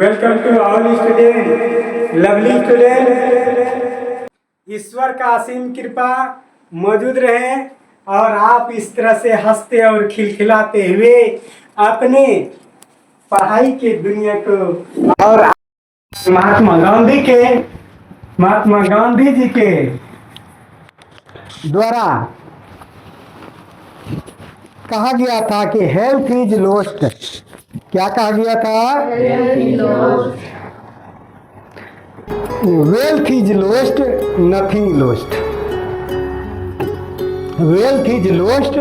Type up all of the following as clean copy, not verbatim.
Welcome to all student, lovely student. ईश्वर का असीम कृपा मौजूद रहे और आप इस तरह से हंसते और खिलखिलाते हुए अपने पढ़ाई के दुनिया को और महात्मा गांधी जी के द्वारा कहा गया था कि हेल्थ इज लोस्ट। क्या कहा गया था? Wealth is lost, nothing lost. Wealth is lost,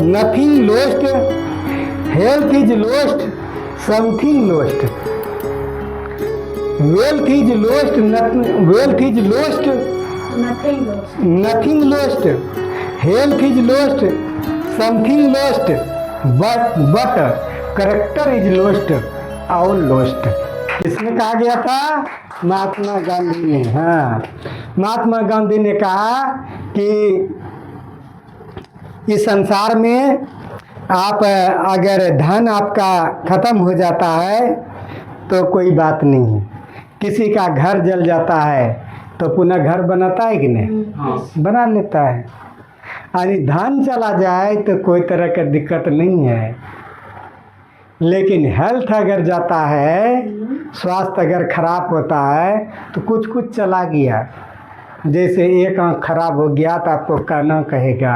nothing lost. Health is lost, something lost. Wealth is lost, wealth is lost, nothing lost. Health is lost, something lost, but character is lost, all lost. किसने कहा गया था? महात्मा गांधी ने। हाँ, महात्मा गांधी ने कहा कि इस संसार में आप अगर धन आपका खत्म हो जाता है तो कोई बात नहीं, किसी का घर जल जाता है तो पुनः घर बनाता है कि नहीं? बना लेता है। यानी धन चला जाए तो कोई तरह का दिक्कत नहीं है, लेकिन हेल्थ अगर जाता है, स्वास्थ्य अगर खराब होता है तो कुछ कुछ चला गया। जैसे एक आँख खराब हो गया तो आपको काना कहेगा,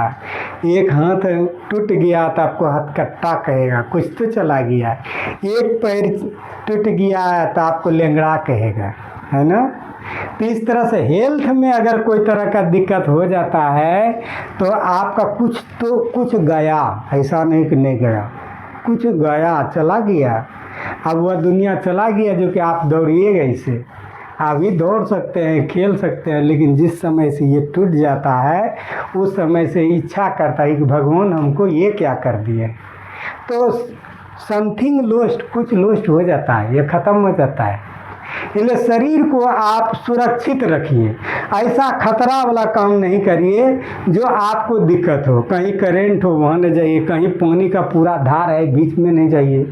एक हाथ टूट गया तो आपको हथकट्टा कहेगा, कुछ तो चला गया। एक पैर टूट गया तो आपको लेंगड़ा कहेगा, है ना? तो इस तरह से हेल्थ में अगर कोई तरह का दिक्कत हो जाता है तो आपका कुछ गया, ऐसा नहीं कि नहीं गया, कुछ गया, चला गया। अब वह दुनिया चला गया जो कि आप दौड़िएगा इसे, आप भी दौड़ सकते हैं, खेल सकते हैं, लेकिन जिस समय से ये टूट जाता है उस समय से इच्छा करता है कि भगवान हमको ये क्या कर दिए। तो समथिंग लोस्ट, कुछ लोस्ट हो जाता है, ये ख़त्म हो जाता है। इसलिए शरीर को आप सुरक्षित रखिए, ऐसा खतरा वाला काम नहीं करिए जो आपको दिक्कत हो। कहीं करंट हो वहाँ न जाइए, कहीं पानी का पूरा धार है बीच में नहीं जाइए,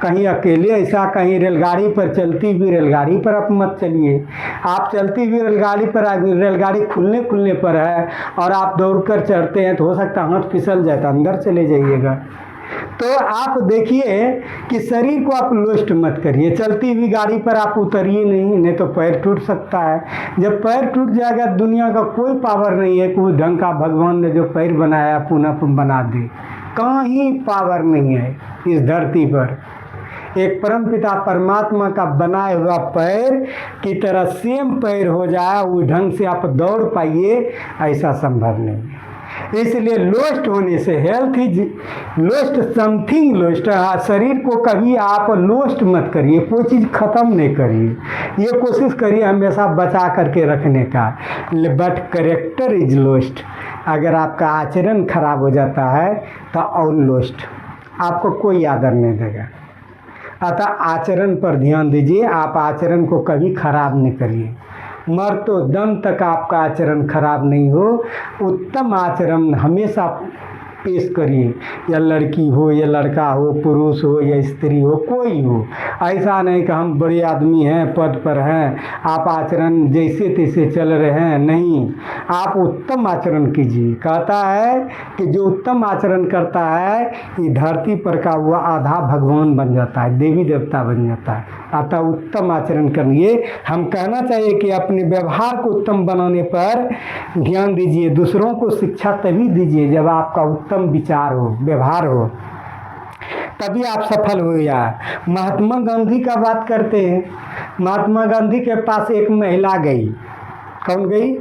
कहीं अकेले ऐसा, कहीं रेलगाड़ी पर, चलती हुई रेलगाड़ी पर आप मत चलिए। आप चलती हुई रेलगाड़ी पर, रेलगाड़ी खुलने पर है और आप दौड़कर चढ़ते हैं तो हो सकता है हाथ फिसल जाए तो अंदर चले जाइएगा। तो आप देखिए कि शरीर को आप लोस्ट मत करिए। चलती हुई गाड़ी पर आप उतरिए नहीं तो पैर टूट सकता है। जब पैर टूट जाएगा दुनिया का कोई पावर नहीं है कि उस ढंग का भगवान ने जो पैर बनाया पुनः बना दे, कहीं पावर नहीं है इस धरती पर। एक परमपिता परमात्मा का बनाया हुआ पैर की तरह सेम पैर हो जाए, उस ढंग से आप दौड़ पाइए, ऐसा संभव नहीं है। इसलिए लोस्ट होने से, health is lost, something lost. शरीर को कभी आप लोस्ट मत करिए, कोई चीज़ ख़त्म नहीं करिए, ये कोशिश करिए हमेशा बचा करके रखने का। But character is lost. अगर आपका आचरण खराब हो जाता है तो और लोस्ट, आपको कोई आदर नहीं देगा। अतः आचरण पर ध्यान दीजिए, आप आचरण को कभी खराब नहीं करिए। मरतो दम तक आपका आचरण खराब नहीं हो, उत्तम आचरण हमेशा पेश करिए। या लड़की हो या लड़का हो, पुरुष हो या स्त्री हो, कोई हो। ऐसा नहीं कि हम बड़े आदमी हैं, पद पर हैं, आप आचरण जैसे तैसे चल रहे हैं, नहीं, आप उत्तम आचरण कीजिए। कहता है कि जो उत्तम आचरण करता है ये धरती पर का वो आधा भगवान बन जाता है, देवी देवता बन जाता है। अतः उत्तम आचरण करिए। हम कहना चाहिए कि अपने व्यवहार को उत्तम बनाने पर ध्यान दीजिए। दूसरों को शिक्षा तभी दीजिए जब आपका उत्तम विचार हो, व्यवहार हो, तभी आप सफल हो। या महात्मा गांधी का बात करते हैं। महात्मा गांधी के पास एक महिला गई। कौन गई?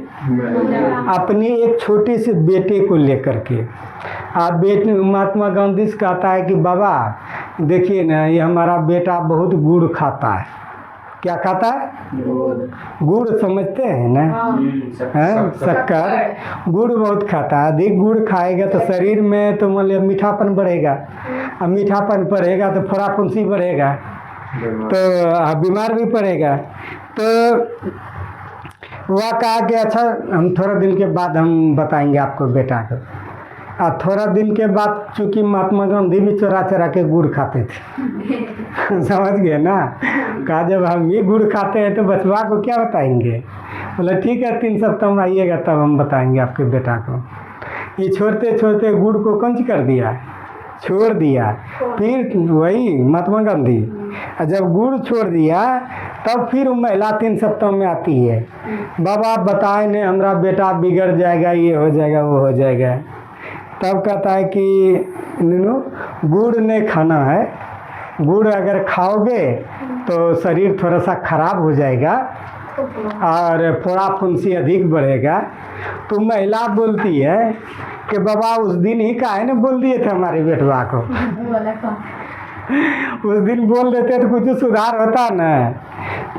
अपने एक छोटे से बेटे को लेकर के। आप बेटे महात्मा गांधी से कहता है कि बाबा देखिए ना, ये हमारा बेटा बहुत गुड़ खाता है। क्या खाता है? गुड़ समझते हैं ना? शक्कर। गुड़ बहुत खाता है। अधिक गुड़ खाएगा तो शरीर में तो मतलब मीठापन बढ़ेगा, अब मीठापन बढ़ेगा तो फुंसी बढ़ेगा, तो बीमार भी पड़ेगा। तो वह कहा कि अच्छा हम थोड़ा दिन के बाद हम बताएंगे आपको बेटा को। और थोड़ा दिन के बाद चूँकि महात्मा गांधी भी चोरा चोरा के गुड़ खाते थे समझ गए ना? कहा जब हम ही गुड़ खाते हैं तो बचवा को क्या बताएंगे? बोला ठीक है 3 सप्ताह में आइएगा तब हम बताएंगे आपके बेटा को। ये छोड़ते छोड़ते गुड़ को कंच कर दिया, छोड़ दिया। फिर वही महात्मा गांधी जब गुड़ छोड़ दिया तब फिर वो महिला 3 सप्ताह में आती है, बाबा आप बताए नहीं हमारा बेटा बिगड़ जाएगा, ये हो जाएगा वो हो जाएगा। तब कहता है कि नीनू गुड़ नहीं खाना है, गुड़ अगर खाओगे तो शरीर थोड़ा सा खराब हो जाएगा और फोड़ा फुंसी अधिक बढ़ेगा। तो महिला बोलती है कि बाबा उस दिन ही काहे ने बोल दिए थे हमारे बेटवा को, उस दिन बोल देते तो कुछ सुधार होता ना।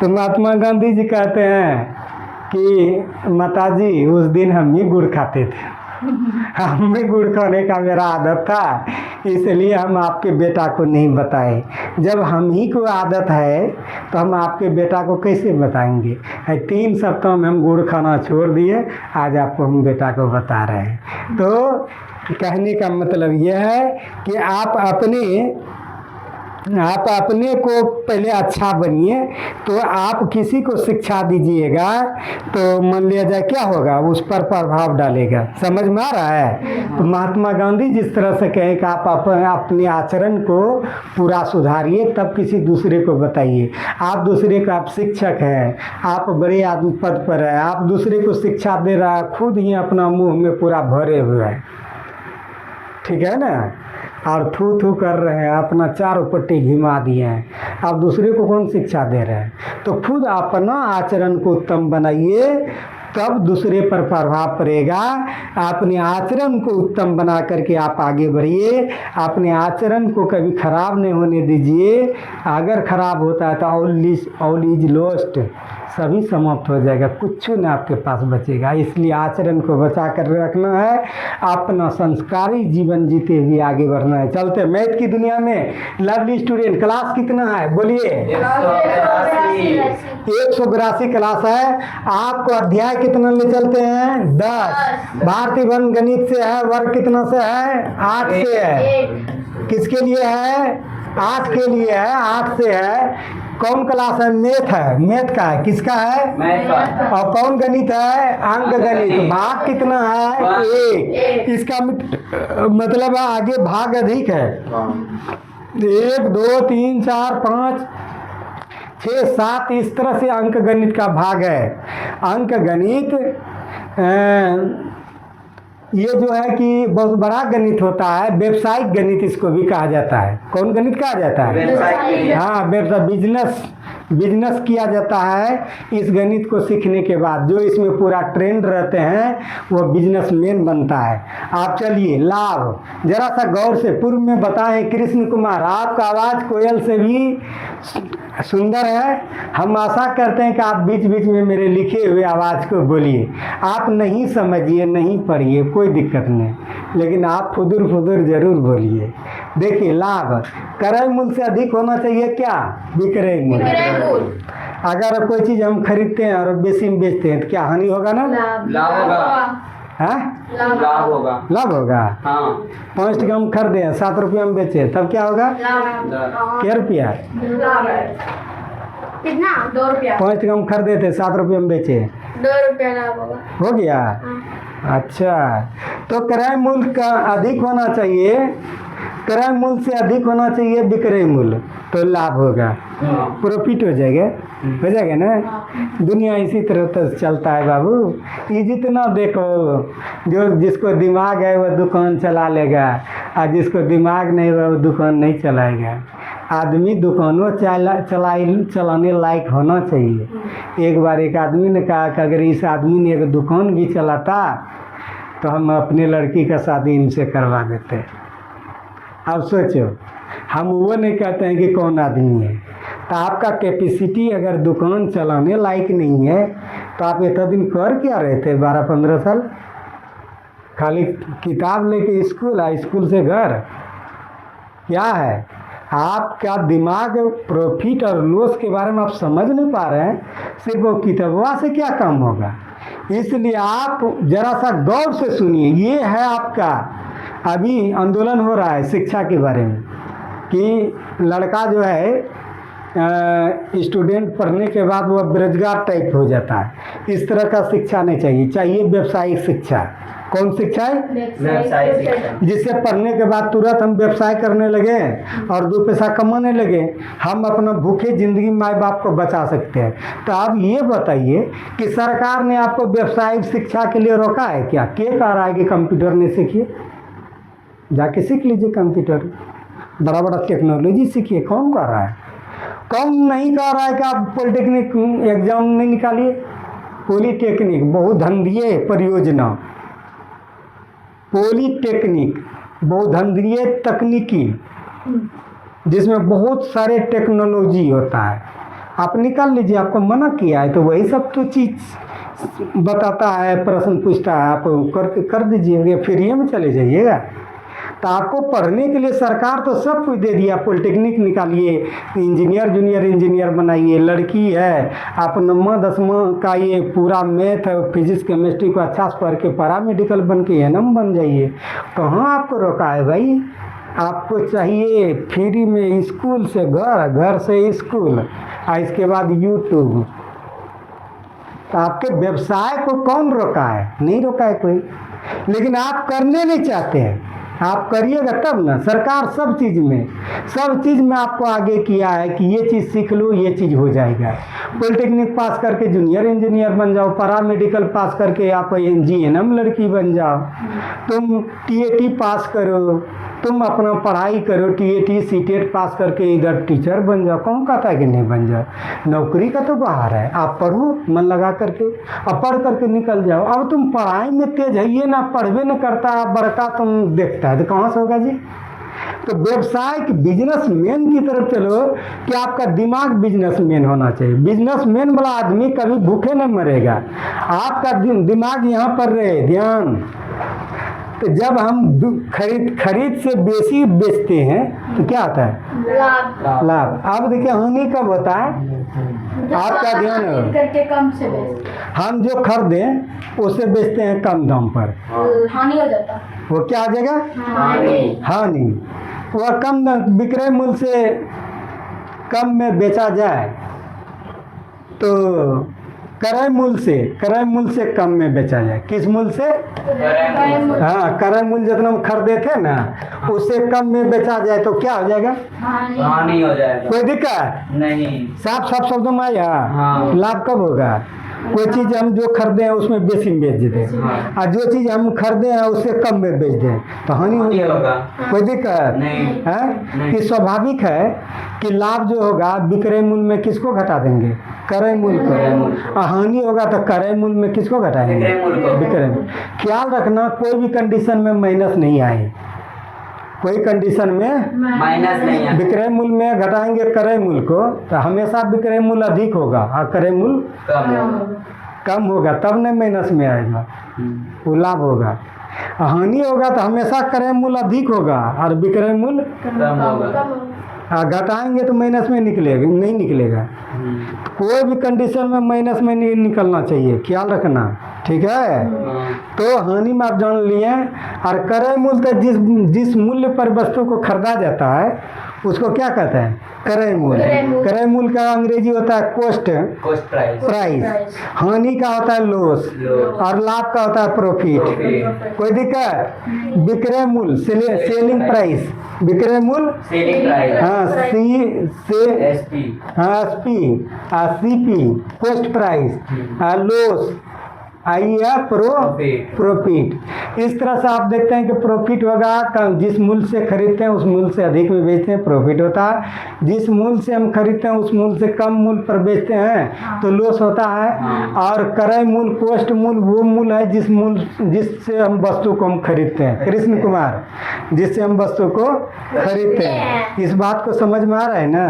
तो महात्मा गांधी जी कहते हैं कि माताजी उस दिन हम ही गुड़ खाते थे, हम भी गुड़ खाने का मेरा आदत था, इसलिए हम आपके बेटा को नहीं बताए। जब हम ही को आदत है तो हम आपके बेटा को कैसे बताएंगे? 3 सप्ताह में हम गुड़ खाना छोड़ दिए, आज आपको हम बेटा को बता रहे हैं। तो कहने का मतलब यह है कि आप अपने को पहले अच्छा बनिए, तो आप किसी को शिक्षा दीजिएगा तो मान लिया जाए क्या होगा, उस पर प्रभाव डालेगा। समझ में आ रहा है? तो महात्मा गांधी जिस तरह से कहें कि आप अपने आचरण को पूरा सुधारिए तब किसी दूसरे को बताइए। आप दूसरे का आप शिक्षक हैं, आप बड़े आदमी पद पर है, आप दूसरे को शिक्षा दे रहा है, खुद ही अपना मुंह में पूरा भरे हुए है, ठीक है ना, और थू थू कर रहे हैं, अपना चारों पट्टी घिमा दिए हैं, आप दूसरे को कौन शिक्षा दे रहे हैं? तो खुद अपना आचरण को उत्तम बनाइए तब दूसरे पर प्रभाव पड़ेगा। अपने आचरण को उत्तम बना करके आप आगे बढ़िए, अपने आचरण को कभी खराब नहीं होने दीजिए। अगर खराब होता है तो ऑल इज लॉस्ट, सभी समाप्त हो जाएगा, कुछ न आपके पास बचेगा। इसलिए आचरण को बचा कर रखना है, अपना संस्कारी जीवन जीते हुए आगे बढ़ना है। चलते मैथ की दुनिया में लवली स्टूडेंट, क्लास कितना है बोलिए? 182 क्लास है। आपको अध्याय कितना ले चलते हैं? 10। भारतीय वन गणित से है, वर्ग कितना से है? 8 से है। किसके लिए है? 8 के लिए है, 8 से है। कौन क्लास है? मैथ है, मैथ का है। किसका है? मैथ का। और कौन गणित है? अंक गणित। भाग कितना है? 1। इसका मतलब आगे भाग अधिक है। 1 2 3 4 5 6 7 इस तरह से अंक गणित का भाग है। अंक गणित ये जो है कि बहुत बड़ा गणित होता है, व्यवसायिक गणित इसको भी कहा जाता है। कौन गणित कहा जाता है? हाँ, व्यवसाय, बिजनेस किया जाता है। इस गणित को सीखने के बाद जो इसमें पूरा ट्रेंड रहते हैं वो बिजनेसमैन बनता है। आप चलिए लाभ जरा सा गौर से पूर्व में बताएं। कृष्ण कुमार, आपका आवाज़ कोयल से भी सुंदर है। हम आशा करते हैं कि आप बीच बीच में मेरे लिखे हुए आवाज़ को बोलिए। आप नहीं समझिए, नहीं पढ़िए, कोई दिक्कत नहीं, लेकिन आप फुदुर फुदुर जरूर बोलिए। देखिए लाभ क्रय मूल्य से अधिक होना चाहिए क्या? विक्रय मूल्य। अगर कोई चीज़ हम खरीदते हैं और बेसी में बेचते हैं तो क्या हानि होगा ना? लाभ होगा। हाँ, लाभ होगा। लाभ होगा। हाँ, 5 टका हम खरीदे हैं, 7 रुपये में बेचे तब क्या होगा? क्या रुपया? कितना? 2 रुपया। 5 टका हम खरीदे थे, 7 रुपये में बेचे, 2 रुपया लाभ होगा। हो गया। अच्छा, तो क्रय मूल्य का अधिक होना चाहिए, क्रय मूल्य से अधिक होना चाहिए विक्रय मूल्य, तो लाभ होगा, प्रॉफिट हो जाएगा ना। दुनिया इसी तरह तो चलता है बाबू। ये जितना देखो, जो जिसको दिमाग है वह दुकान चला लेगा, और जिसको दिमाग नहीं है वो दुकान नहीं चलाएगा। आदमी दुकानों चलाने लायक होना चाहिए। एक बार एक आदमी ने कहा कि अगर इस आदमी ने एक दुकान भी चलाता तो हम अपने लड़की का शादी इनसे करवा देते। अब सोचो, हम वो नहीं कहते हैं कि कौन आदमी है, तो आपका कैपेसिटी अगर दुकान चलाने लायक नहीं है तो आप इतना दिन कर क्या रहे थे? 12-15 साल खाली किताब लेके स्कूल से घर। क्या है आपका दिमाग? प्रॉफिट और लॉस के बारे में आप समझ नहीं पा रहे हैं, सिर्फ वो किताबवा से क्या काम होगा। इसलिए आप जरा सा गौर से सुनिए। ये है आपका अभी आंदोलन हो रहा है शिक्षा के बारे में कि लड़का जो है स्टूडेंट पढ़ने के बाद वह बेरोजगार टाइप हो जाता है। इस तरह का शिक्षा नहीं चाहिए, चाहिए व्यावसायिक शिक्षा। कौन शिक्षा है? व्यवसाय शिक्षा। जिससे पढ़ने के बाद तुरंत हम व्यवसाय करने लगे और दो पैसा कमाने लगे, हम अपना भूखे ज़िंदगी माँ बाप को बचा सकते हैं। तो आप ये बताइए कि सरकार ने आपको व्यवसायिक शिक्षा के लिए रोका है क्या? के कह रहा है कि कंप्यूटर नहीं सीखिए? जाके सीख लीजिए कंप्यूटर, बड़ा बड़ा टेक्नोलॉजी सीखिए। कौन कह रहा है? कौन नहीं कह रहा है कि आप पॉलिटेक्निक एग्जाम नहीं निकालिए? पॉलीटेक्निक बहुधंधीय परियोजना, पॉलीटेक्निक बहुधंधीय तकनीकी, जिसमें बहुत सारे टेक्नोलॉजी होता है, आप निकाल लीजिए। आपको मना किया है तो वही सब तो चीज़ बताता है, प्रश्न पूछता है, आप कर दीजिएगा, फ्री में चले जाइएगा। तो आपको पढ़ने के लिए सरकार तो सब कुछ दे दिया। पॉलिटेक्निक निकालिए, इंजीनियर जूनियर इंजीनियर बनाइए। लड़की है आप 9वां 10वां का ये पूरा मैथ फिजिक्स केमिस्ट्री को अच्छा से पढ़ के पैरामेडिकल बन के एनएम बन जाइए। कहाँ आपको रोका है भाई? आपको चाहिए फ्री में स्कूल से घर, घर से स्कूल, और इसके बाद यूट्यूब। तो आपके व्यवसाय को कौन रोका है? नहीं रोका है कोई, लेकिन आप करने नहीं चाहते हैं। आप करिएगा तब ना। सरकार सब चीज़ में आपको आगे किया है कि ये चीज़ सीख लो, ये चीज़ हो जाएगा। पॉलिटेक्निक पास करके जूनियर इंजीनियर बन जाओ, पैरामेडिकल पास करके आप जीएनएम लड़की बन जाओ, तुम टीएटी पास करो, तुम अपना पढ़ाई करो, टीएटी सीटेट पास करके इधर टीचर बन जाओ। कौन कहता है कि नहीं बन जाओ? नौकरी का तो बाहर है, आप पढ़ो मन लगा करके, अब पढ़ करके निकल जाओ। अब तुम पढ़ाई में तेज है ये ना, पढ़वे न करता बड़का तुम देखता है तो कहाँ से होगा जी? तो व्यवसाय की बिजनेसमैन की तरफ चलो कि आपका दिमाग बिजनेसमैन होना चाहिए। बिजनेसमैन वाला आदमी कभी भूखे नहीं मरेगा। आपका दिमाग यहाँ पर रहे, ध्यान। तो जब हम खरीद से बेसी बेचते हैं तो क्या आता है? लाभ। अब देखिए हानि कब होता है? आपका ध्यान हो, करके कम से बेच, हम जो खरीदें उससे बेचते हैं कम दाम पर, हानि हो जाता। वो क्या आ जाएगा? हानि। वह कम विक्रय मूल्य से कम में बेचा जाए तो क्रय मूल्य से कम में बेचा जाए। किस मूल्य से? हाँ, क्रय मूल्य जितना हम खरीदे थे ना उससे कम में बेचा जाए तो क्या हो जाएगा? हानि हो जाएगा। कोई दिक्कत नहीं। साफ शब्दों में आया। हाँ। लाभ कब होगा? कोई चीज़ हम जो खरीदे हैं उसमें बेसी में बेच दें, और जो चीज़ हम खरीदे हैं उससे कम में बेच दें तो हानि हो जाएगा। कोई दिक्कत नहीं है? कि स्वाभाविक है कि लाभ जो होगा विक्रय मूल्य में किसको घटा देंगे? क्रय मूल्य को। और हानि होगा तो क्रय मूल्य में किसको घटाएंगे? विक्रय मूल्य। ख्याल रखना कोई भी कंडीशन में माइनस नहीं आए, कोई कंडीशन में माइनस नहीं है। विक्रय मूल्य में घटाएंगे क्रय मूल्य को तो हमेशा विक्रय मूल्य अधिक होगा और क्रय मूल्य कम होगा, तब नहीं माइनस में आएगा, वो लाभ होगा। हानि होगा तो हमेशा क्रय मूल्य अधिक होगा और विक्रय मूल्य कम होगा। घटाएंगे तो माइनस में निकलेगा, नहीं निकलेगा। कोई भी कंडीशन में माइनस में नहीं निकलना चाहिए, ख्याल रखना, ठीक है? तो हानि में आप जान लिए। और क्रय मूल्य तो जिस मूल्य पर वस्तु को खरीदा जाता है उसको क्या कहते हैं? क्रय मूल्य। क्रय मूल्य का अंग्रेजी होता है कॉस्ट प्राइस। हानि का होता है लॉस और लाभ का होता है प्रॉफिट। कोई दिक्कत? विक्रय मूल्य सेलिंग प्राइस, विक्रय मूल्य सेलिंग प्राइस। हाँ एसपी। हाँ SP, CP cost price, loss आइए प्रॉफिट। इस तरह से आप देखते हैं कि प्रॉफिट होगा जिस मूल्य से खरीदते हैं उस मूल्य से अधिक में बेचते हैं, प्रॉफिट होता है। जिस मूल्य से हम खरीदते हैं उस मूल्य से कम मूल्य पर बेचते हैं तो लॉस होता है। और क्रय मूल्य कॉस्ट मूल्य वो मूल्य है जिससे हम वस्तु को हम खरीदते हैं। कृष्ण कुमार, जिससे हम वस्तु को खरीदते हैं। इस बात को समझ में आ रहा है ना?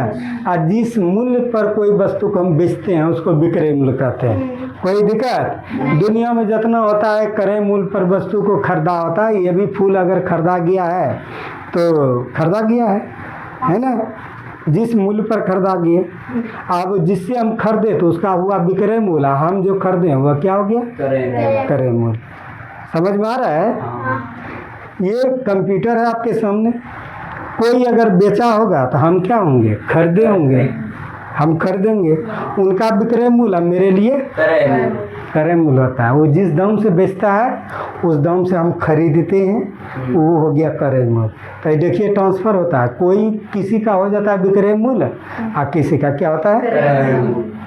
और जिस मूल्य पर कोई वस्तु को हम बेचते हैं उसको विक्रय मूल्य कहते हैं। कोई दिक्कत? दुनिया में जितना होता है क्रय मूल्य पर वस्तु को खरीदा होता है। ये भी फूल अगर खरीदा गया है तो खरीदा गया है ना? जिस मूल्य पर खरीदा गया, अब जिससे हम खरीदे तो उसका हुआ विक्रय मूल्य, हम जो खरीदे वह क्या हो गया? क्रय मूल्य। समझ में आ रहा है? ये कंप्यूटर है आपके सामने, कोई अगर बेचा होगा तो हम क्या होंगे? खरीदे होंगे। हम खरीदेंगे, उनका विक्रय मूल्य अब मेरे लिए करे क्रय मूल्य होता है। वो जिस दाम से बेचता है उस दाम से हम खरीदते हैं, वो हो गया क्रय मूल्य। तो देखिए ट्रांसफर होता है, कोई किसी का हो जाता है विक्रय मूल्य और किसी का क्या होता है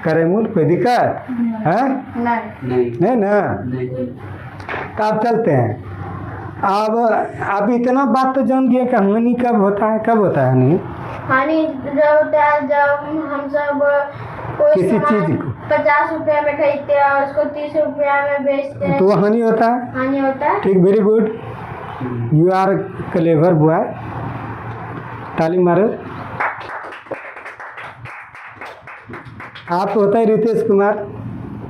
क्रय मूल्य। कोई दिक्कत है? नहीं। नहीं ना? नहीं। तो आप चलते हैं। अब इतना बात तो जान गया कि हानि कब होता है, कब होता है हानि? हानि जब होता है जब हम सब कोई किसी सामान चीज को 50 रुपया में खरीदते हैं और उसको 30 रुपया में बेचते हैं, तो वो हानि होता है। हानि होता है। ठीक, very good, you are clever boy, ताली मारो। आप होता है रितेश कुमार,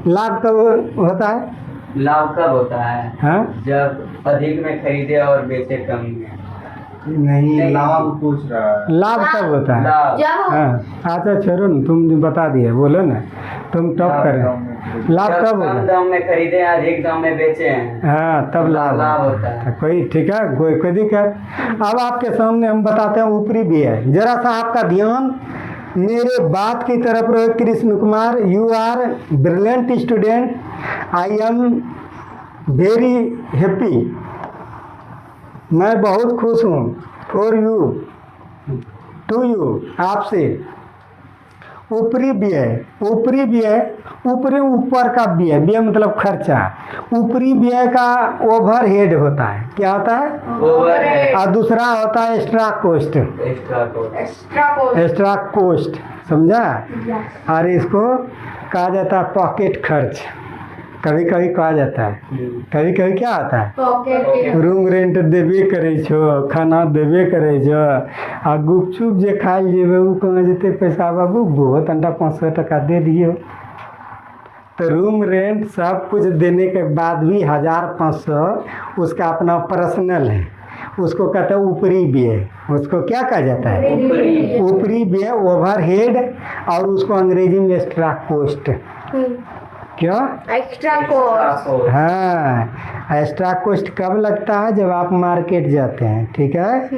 लाभ कब होता है? लाभ कब होता है? हाँ जब अधिक में खरीदे और बेचे कम में। नहीं, लाभ पूछ रहा है। लाभ कब होता है? लाभ जब हाँ अच्छा छोड़ो ना, तुम बता दिए, बोलो ना, तुम टॉप करें। लाभ जब कब कम होगा? दाम में खरीदे अधिक दाम में बेचे हैं, हाँ तब लाभ लाभ होता है। कोई ठीक है, कोई दिक्कत? अब आपके सामने हम बताते हैं ऊपरी भी है, जरा सा आपका ध्यान मेरे बात की तरफ रहो। Krishna Kumar, you are brilliant student, I am very happy, मैं बहुत खुश हूँ फॉर यू, टू यू, आपसे। ऊपरी व्यय, ऊपरी व्यय, ऊपरी ऊपर का व्यय, व्यय मतलब खर्चा। ऊपरी व्यय का ओवर हेड होता है, क्या होता है? ओवरहेड, और दूसरा होता है extra cost, extra cost. Extra cost, समझा? और इसको कहा जाता है पॉकेट खर्च, कभी कभी कहा जाता है, कभी कभी क्या आता है? पॉकेट रूम रेंट देबे करे छो, खाना देबे करे छो, आ गुपचुप जे खाइल जेबे उ कहाँ जेते पैसा बाबू, बहुत अंडा 500 टका दे दियो। तो रूम रेंट सब कुछ देने के बाद भी 1500 उसका अपना पर्सनल है, उसको कहते हैं ऊपरी व्यय। उसको क्या कहा जाता है? ऊपरी व्यय, ओवर हेड, और उसको अंग्रेजी में एक्स्ट्रा कॉस्ट। क्या? Extra cost. हाँ, एक्स्ट्रा कॉस्ट कब लगता है? जब आप मार्केट जाते हैं, ठीक है,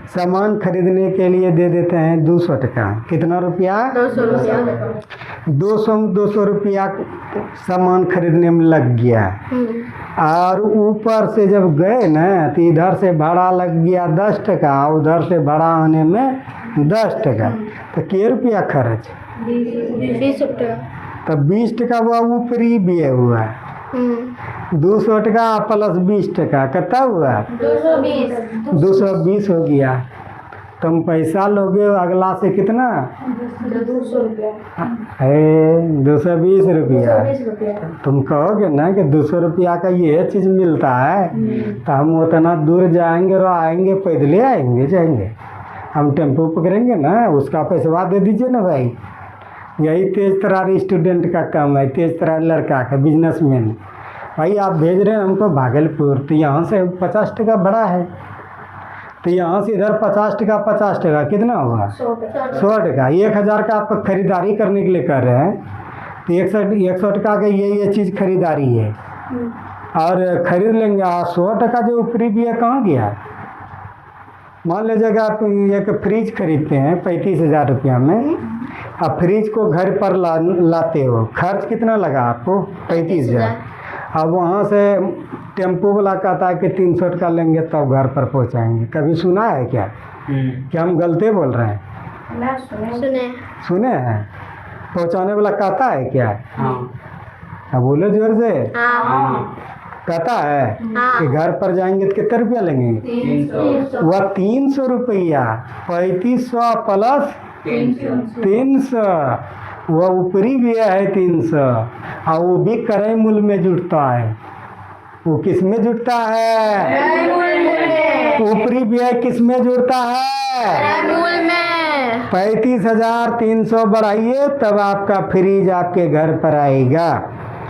सामान खरीदने के लिए दे देते हैं 200 टका। कितना रुपया? 200 रुपया। 200 रुपया सामान खरीदने में लग गया, और ऊपर से जब गए ना तो इधर से भाड़ा लग गया 10 टका, उधर से भाड़ा आने में 10 टका, तो क्या रुपया खर्च? 20 रुपया। तो 20 टका हुआ ऊपरी व्यय हुआ। 200 टका प्लस 20 टका कितना हुआ? 220। 220 हो गया। तुम पैसा लोगे अगला से कितना? 200 रुपया। है 220 रुपया। 220 रुपया। तुम कहोगे ना कि 200 रुपया का ये चीज़ मिलता है, तो हम उतना दूर जाएंगे और आएंगे, पैदल आएंगे जाएंगे, हम टेम्पो पकड़ेंगे ना, उसका पैसा दे दीजिए ना भाई। यही तेज तरार स्टूडेंट का काम है, तेज तरार लड़का का, बिजनेसमैन। भाई आप भेज रहे हैं हमको भागलपुर, तो यहाँ से 50 टका बड़ा है, तो यहाँ से इधर 50 टका कितना हुआ? 100 टका। 1000 का आप खरीदारी करने के लिए कर रहे हैं, तो 100 टका का ये चीज़ खरीदारी है, और खरीद लेंगे। 100 टका जो ऊपरी भी है कहाँ गया? मान लीजिएगा आप एक फ्रिज खरीदते हैं 35,000 रुपया में, अब फ्रिज को घर पर लाते हो, खर्च कितना लगा आपको? 35,000। अब वहाँ से टेम्पो वाला कहता है कि 300 टका लेंगे तब घर पर पहुँचाएंगे। कभी सुना है क्या? क्या हम गलती बोल रहे हैं? सुने हैं? पहुँचाने वाला कहता है क्या? अब बोलो जोर से। कहता है कि घर पर जाएंगे तो कितने रुपया लेंगे? 300। वह 300 रुपया, 3500 प्लस 300, वह ऊपरी व्यय है 300, और वो भी क्रय मूल्य में जुड़ता है। वो किस में जुड़ता है? ऊपरी व्यय किस में जुड़ता है? 35,300 बढ़ाइए तब आपका फ्रिज आपके घर पर आएगा।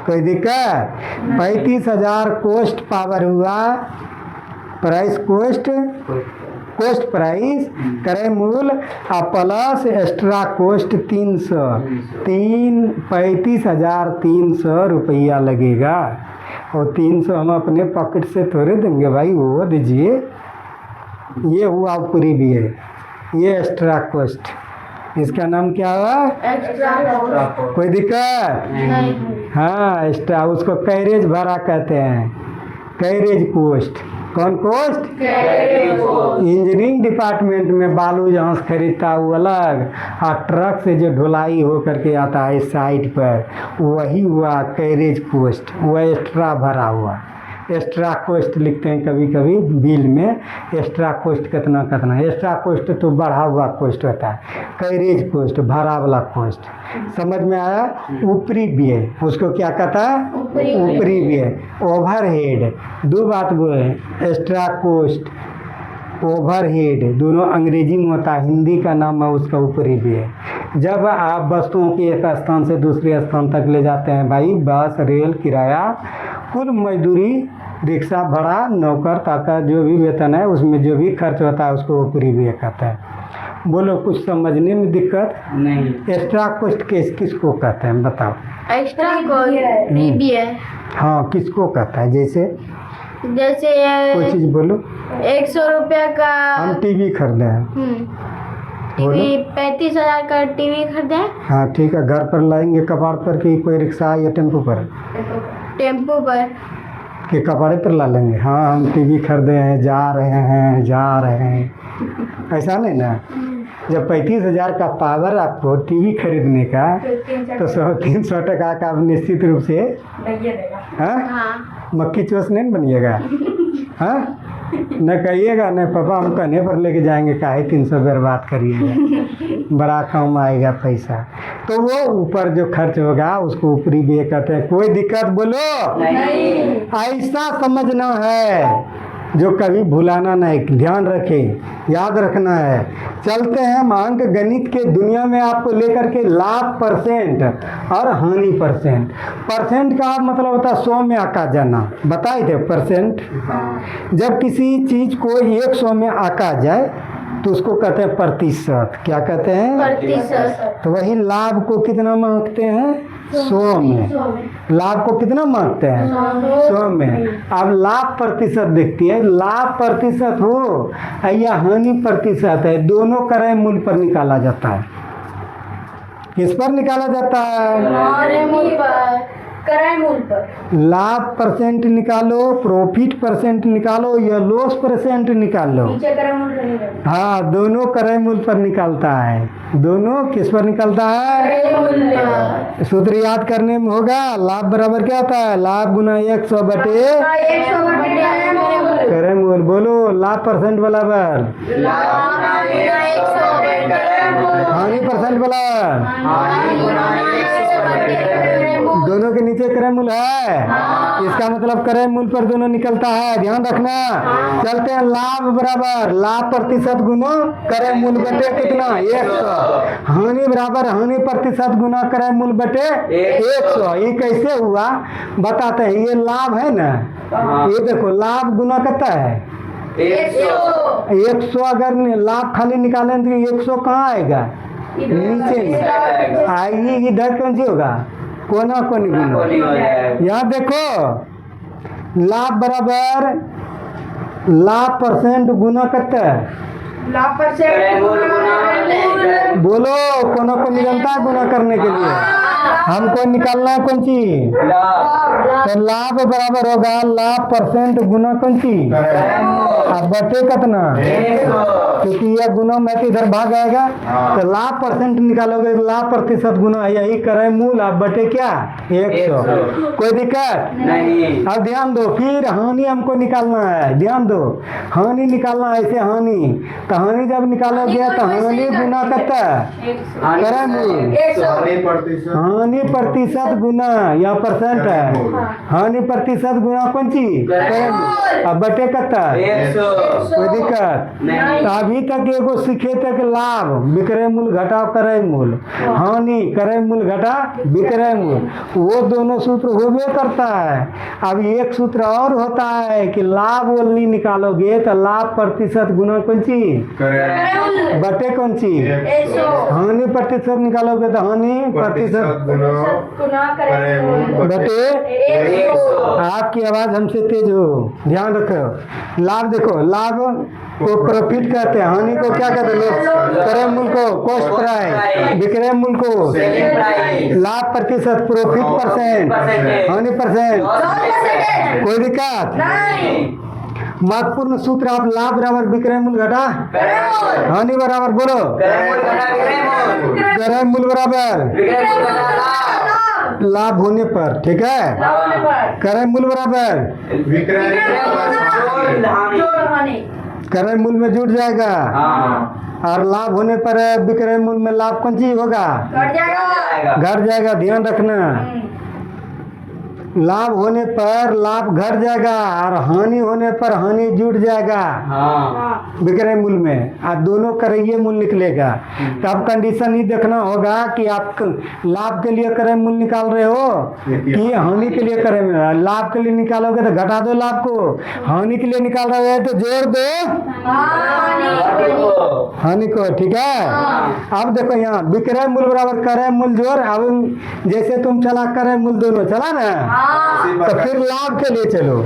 कोई दिक्कत? 35,000 कॉस्ट पावर हुआ, प्राइस कॉस्ट प्राइस क्रय मूल्य, और प्लस एक्स्ट्रा कॉस्ट 300, 35,300 रुपया लगेगा। और 300 हम अपने पॉकेट से थोड़े देंगे भाई, वो दीजिए। ये हुआ ऊपरी भी है, ये एक्स्ट्रा कॉस्ट। इसका नाम क्या हुआ? एक्स्ट्रा कॉस्ट कोई दिक्कत? नहीं। हाँ, एक्स्ट्रा उसको कैरेज भाड़ा कहते हैं। Carriage cost. कौन कोस्ट? इंजीनियरिंग डिपार्टमेंट में बालू जहाँ से खरीदता है वो अलग, और ट्रक से जो ढुलाई हो करके आता है साइट पर वही हुआ कैरेज कोस्ट, वह एक्स्ट्रा भरा हुआ। एक्स्ट्रा कोस्ट लिखते हैं कभी कभी बिल में, एक्स्ट्रा कोस्ट कितना कितना। एक्स्ट्रा कोस्ट तो बढ़ा हुआ कोस्ट होता है, कैरेज कोस्ट भरा वाला कोस्ट। समझ में आया? ऊपरी व्यय उसको क्या कहता है? ऊपरी व्यय। ओवरहेड, दो बात बोले, एक्स्ट्रा कोस्ट, ओवरहेड, दोनों अंग्रेजी में होता है, हिंदी का नाम है उसका ऊपरी व्यय। जब आप वस्तुओं की एक स्थान से दूसरे स्थान तक ले जाते हैं भाई, बस, रेल, किराया, कुल मजदूरी, रिक्शा भाड़ा, नौकर ताकर जो भी वेतन है उसमें जो भी खर्च होता है उसको ऊपरी व्यय कहता है। बोलो, कुछ समझने में दिक्कत? नहीं। एक्स्ट्रा कोस्ट किसको कहते हैं बताओ? एक्स्ट्रा कॉस्ट है। हाँ, किसको कहता है? जैसे जैसे कोई चीज़ बोलो। 100 रुपया का हम टीवी खरीदे हैं। टीवी 35,000 का टीवी खरीदे। हाँ ठीक है, घर पर लाएंगे कबाड़ पर कि कोई रिक्शा या टेम्पो पर? टेम्पो पर। कि कबाड़े पर ला लेंगे? हाँ, हम टीवी खरीदे हैं, जा रहे हैं, ऐसा नहीं ना। जब 35,000 का पावर आपको टीवी खरीदने का तो 100-300 टका का आप निश्चित रूप से हाँ हाँ। मक्खी चोस नहीं बनिएगा। हाँ, न कहिएगा न पापा हम कहने पर लेके जाएंगे, काहे 300 बर्बाद करिएगा, बड़ा कम आएगा पैसा। तो वो ऊपर जो खर्च होगा उसको ऊपरी व्यय कहते हैं। कोई दिक्कत? बोलो। नहीं। ऐसा समझना है जो कभी भुलाना नहीं, ध्यान रखें, याद रखना है। चलते हैं हम अंक गणित के दुनिया में आपको लेकर के लाभ परसेंट और हानि परसेंट। परसेंट का मतलब होता है 100 में आका जाना, बताए थे परसेंट। जब किसी चीज को 100 में आका जाए तो उसको कहते हैं प्रतिशत। क्या कहते हैं? प्रतिशत। तो वही लाभ को कितना मांगते हैं? 100 में। लाभ को कितना मांगते हैं? 100 में। अब लाभ प्रतिशत देखती है, लाभ प्रतिशत हो या हानि प्रतिशत है, दोनों क्रय मूल्य पर निकाला जाता है। किस पर निकाला जाता है? क्रय मूल्य पर। लाभ परसेंट निकालो, प्रॉफिट परसेंट निकालो या लॉस परसेंट निकालो, हाँ, दोनों क्रय मूल्य पर निकलता है। दोनों किस पर निकलता है? सूत्र याद करने में होगा। लाभ बराबर क्या होता है? लाभ गुना 100 बटे क्रय मूल्य। बोलो, लाभ परसेंट बराबर हानि परसेंट बराबर, दोनों के नीचे क्रय मूल्य है। इसका मतलब क्रय मूल्य पर दोनों निकलता है, ध्यान रखना। चलते हैं, लाभ बराबर लाभ प्रतिशत गुना क्रय मूल्य बटे कितना? 100। हानि बराबर हानि प्रतिशत गुना क्रय मूल्य बटे 100। ये कैसे हुआ बताते हैं। ये लाभ है ना, ये देखो लाभ गुना कितना है? 100। अगर लाभ खाली निकालें तो 100 कहाँ आएगा? नीचे में आएगी। इधर कौन सी होगा? कोना कोनी गुना। यहाँ देखो, लाभ बराबर लाभ परसेंट गुना कितना है? लाभ परसेंट बोलो, कोना को निकलता है गुना करने के लिए, हमको निकालना है कौन सी? तो लाभ बराबर होगा लाभ परसेंट गुना कौन सी? अब बटे कितना? क्योंकि यह गुना में तो इधर भाग आएगा, तो लाभ परसेंट निकालोगे तो लाभ प्रतिशत गुना यही क्रय मूल्य, अब बटे क्या? 100। कोई दिक्कत नहीं। अब ध्यान दो, फिर हानि हमको निकालना है, ध्यान दो, हानि निकालना है। ऐसे हानि, तो हानि जब निकालोगे तो हानि गुना कितना? क्रय मूल्य। हानि प्रतिशत गुना, यह परसेंट है, हानि प्रतिशत गुना कौन सी? क्रय मूल्य। अब बटे कितना? 100। कोई दिक्कत? नहीं। तो अभी तक एगो सीखे तक लाभ विक्रय मूल्य घटा क्रय मूल्य, हानि क्रय मूल्य घटा विक्रय मूल्य, वो दोनों सूत्र होबे करता है। अब एक सूत्र और होता है कि लाभ ओनली निकालोगे तो लाभ प्रतिशत गुना कौन सी? बटे कौन सी? हानि प्रतिशत निकालोगे तो हानि प्रतिशत गुना करे मूल बटे 100। आपकी आवाज हमसे तेज हो, ध्यान रखो। लाभ देखो, लाभ को प्रॉफिट कहते हैं, हानि को क्या कहते हैं लोग? क्रय मूल्य को कॉस्ट प्राइस, विक्रय मूल्य को सेलिंग प्राइस, लाभ प्रतिशत, प्रॉफिट परसेंट, हानि परसेंट। 100%। कोई दिक्कत? नहीं। महत्वपूर्ण सूत्र आप लाभ बराबर विक्रय मूल्य घटा हानि बराबर बोलो क्रय मूल्य घटा विक्रय मूल्य, क्रय मूल्य बराबर विक्रय मूल्य घटा लाभ, लाभ होने पर, ठीक है। क्रय मूल्य बराबर विक्रय जोड़ हानि। क्रय मूल्य में जुड़ जाएगा हाँ, और लाभ होने पर विक्रय मूल्य में लाभ कौन चीज होगा? घट जाएगा। घट जाएगा, ध्यान रखना। लाभ होने पर लाभ घट जाएगा और हानि होने पर हानि जुड़ जाएगा हाँ, विक्रय मूल्य में, और दोनों क्रय मूल्य निकलेगा। तो अब कंडीशन ही देखना होगा कि आप लाभ के लिए क्रय मूल्य निकाल रहे हो कि हानि के लिए क्रय मूल्य। लाभ के लिए निकालोगे तो घटा दो लाभ को, हानि के लिए निकाल रहे हो तो जोड़ दो हानि को, ठीक है। अब देखो यहाँ विक्रय मूल्य बराबर क्रय मूल्य जोड़, अब जैसे तुम चला क्रय मूल्य दोनों चला ना, तो फिर लाभ के लिए चलो।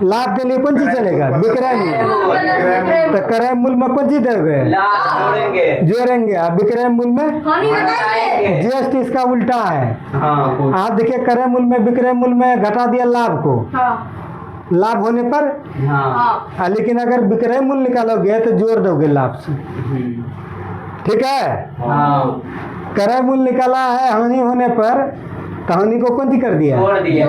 लाभ के लिए कौन चीज चलेगा? विक्रय मूल्य। तो क्रय मूल्य में कौन चीज दोगे? लाभ जोड़ेंगे, जोड़ेंगे। अब विक्रय मूल्य में हानि घटाएंगे। जस्ट इसका उल्टा है। हाँ, आप देखिए क्रय मूल्य में विक्रय मूल्य में घटा दिया लाभ को, लाभ होने पर, हाँ, लेकिन अगर विक्रय मूल्य निकालोगे तो जोड़ दोगे लाभ से, ठीक है। हाँ, क्रय मूल्य निकाला है हानि होने पर, तो हानि को कौन सी कर दिया? जोड़ दिए,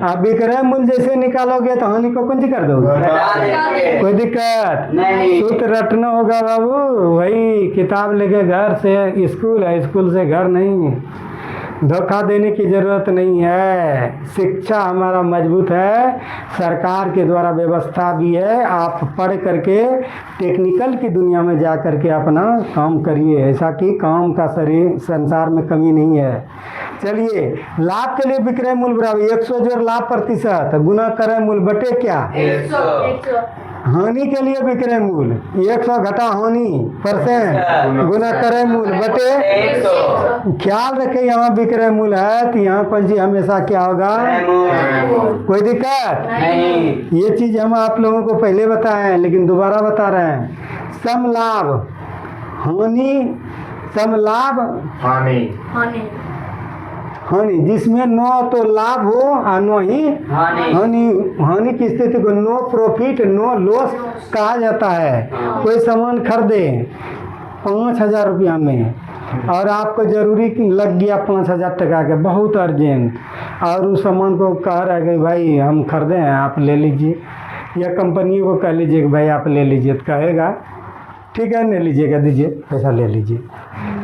आप विक्रय मूल्य जैसे निकालोगे तो हानि को कौन सी कर दोगे? घटा देंगे। कोई दिक्कत नहीं। सूत्र रटना होगा बाबू, वही किताब लेके घर से स्कूल है, स्कूल से घर नहीं। धोखा देने की जरूरत नहीं है। शिक्षा हमारा मजबूत है, सरकार के द्वारा व्यवस्था भी है। आप पढ़ करके टेक्निकल की दुनिया में जा करके अपना काम करिए, ऐसा कि काम का शरीर संसार में कमी नहीं है। चलिए, लाभ के लिए विक्रय मूल्य बराबर 100 जोड़ लाभ प्रतिशत गुना क्रय मूल्य बटे क्या? 100। हानि के लिए विक्रय मूल्य 100 घटा हानि परसेंट गुना क्रय मूल्य बटे 100। ख्याल रखें, यहाँ विक्रय मूल्य है तो यहाँ पंजी हमेशा क्या होगा? कोई दिक्कत नहीं। ये चीज हम आप लोगों को पहले बताए हैं लेकिन दोबारा बता रहे हैं। सम लाभ हानि, सम लाभ हानि, जिसमें नो तो लाभ हो और नो ही हानि। हानि की स्थिति को नो प्रॉफिट नो लॉस कहा जाता है। कोई सामान खरीदे 5,000 रुपया में और आपको जरूरी लग गया 5,000 टका के, बहुत अर्जेंट, और उस सामान को कह रहा है कि भाई हम खरीदे हैं आप ले लीजिए, या कंपनी को कह लीजिए कि भाई आप ले लीजिए, तो कहेगा ठीक है ले लीजिएगा, दीजिए पैसा ले लीजिए।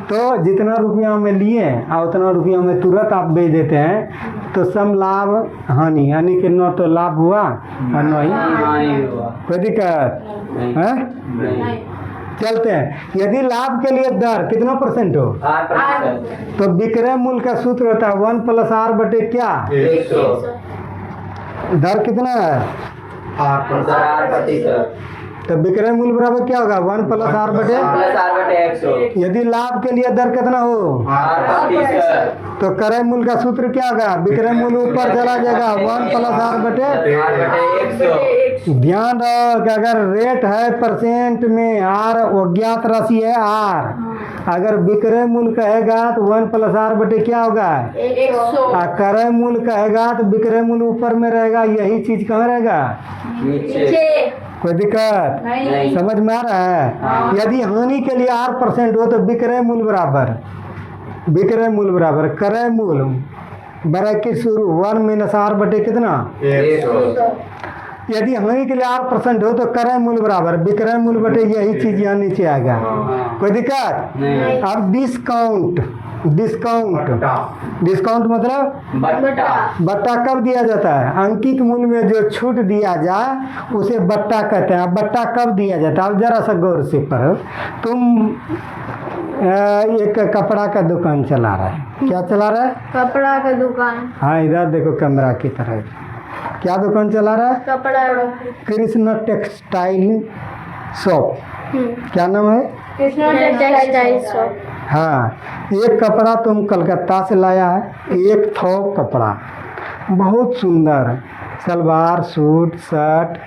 तो जितना रुपया में लिए और उतना रुपया में तुरंत आप बेच देते हैं, तो सम लाभ हानि, यानी कि न तो लाभ हुआ और न ही कोई दिक्कत है। नहीं। चलते हैं, यदि लाभ के लिए दर कितना परसेंट हो 8%। तो विक्रय मूल्य का सूत्र होता है 1 + R बटे क्या? 100। दर कितना है? 8%। तो विक्रय मूल्य बराबर क्या होगा? 1 + R बटे, प्लस R बटे 100। यदि लाभ के लिए दर कितना हो 8%। तो क्रय मूल्य का सूत्र क्या होगा? विक्रय मूल्य ऊपर चला जाएगा 1 + R बटे। R बटे 100। ध्यान रहो कि अगर रेट है परसेंट में, आर अज्ञात राशि है आर, अगर विक्रय मूल्य कहेगा तो 1 + R बटे क्या होगा? 100। और क्रय मूल्य कहेगा तो विक्रय मूल्य ऊपर में रहेगा, यही चीज कहाँ रहेगा? नीचे। कोई दिक्कत नहीं। समझ में आ रहा है? यदि हानि के लिए 8% हो तो विक्रय मूल्य बराबर, विक्रय मूल्य बराबर क्रय मूल्य ब्रैकेट शुरू 1 - R बटे कितना? 100। यदि हानि के लिए 8% हो तो क्रय मूल्य बराबर विक्रय मूल्य बटे यही चीज यहाँ नीचे आएगा। कोई दिक्कत नहीं। अब डिस्काउंट, डिस्काउंट डिस्काउंट मतलब बट्टा कब दिया जाता है? अंकित मूल्य में जो छूट दिया जाए उसे बट्टा कहते हैं। बट्टा कब दिया जाता है? अब जरा सा गौर से पढ़ो। तुम एक कपड़ा का दुकान चला रहा है, क्या चला रहा है? कपड़ा का दुकान। हाँ इधर देखो कैमरा की तरह, क्या दुकान चला रहा है? कपड़ा। Krishna textile shop. क्या नाम है? Krishna textile shop. हाँ, एक कपड़ा तुम कलकत्ता से लाया है, एक थोक कपड़ा बहुत सुंदर, सलवार सूट शर्ट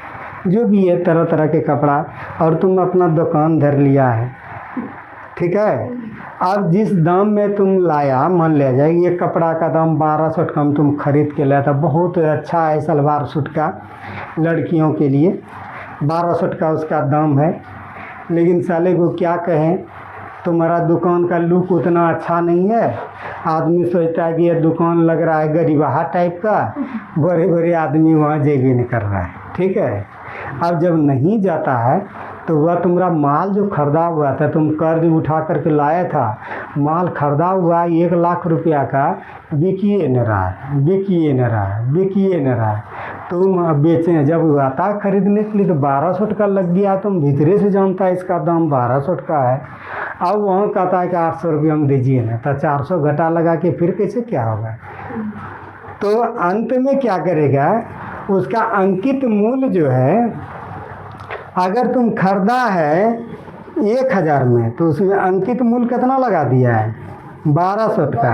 जो भी है तरह तरह के कपड़ा, और तुम अपना दुकान धर लिया है, ठीक है। अब जिस दाम में तुम लाया, मान लिया जाए ये कपड़ा का दाम 1200 का तुम खरीद के लाया था, बहुत अच्छा है सलवार सूट का लड़कियों के लिए, 1200 का उसका दाम है। लेकिन साले को क्या कहें, तुम्हारा दुकान का लुक उतना अच्छा नहीं है, आदमी सोचता है कि ये दुकान लग रहा है गरीबहा टाइप का, बड़े बड़े आदमी वहाँ जेबी नहीं कर रहा है, ठीक है। अब जब नहीं जाता है तो वह तुम्हारा माल जो खरीदा हुआ था, तुम कर्ज उठा करके लाया था, माल खरीदा हुआ 1 लाख रुपया का बिकिए न रहा है, बिकिए न रहा है, बिकिए न रहा है। तुम बेचें, जब वो आता है खरीदने के लिए तो 1200 का लग गया, तुम भीतरे से जानता है इसका दाम 1200 का है। अब वहाँ कहता है कि 800 रुपये हम दीजिए ना, तो 400 घटा लगा के फिर कैसे क्या होगा। तो अंत में क्या करेगा, उसका अंकित मूल्य जो है, अगर तुम खरीदा है 1000 में तो उसमें अंकित मूल्य कितना लगा दिया है, 1200 का।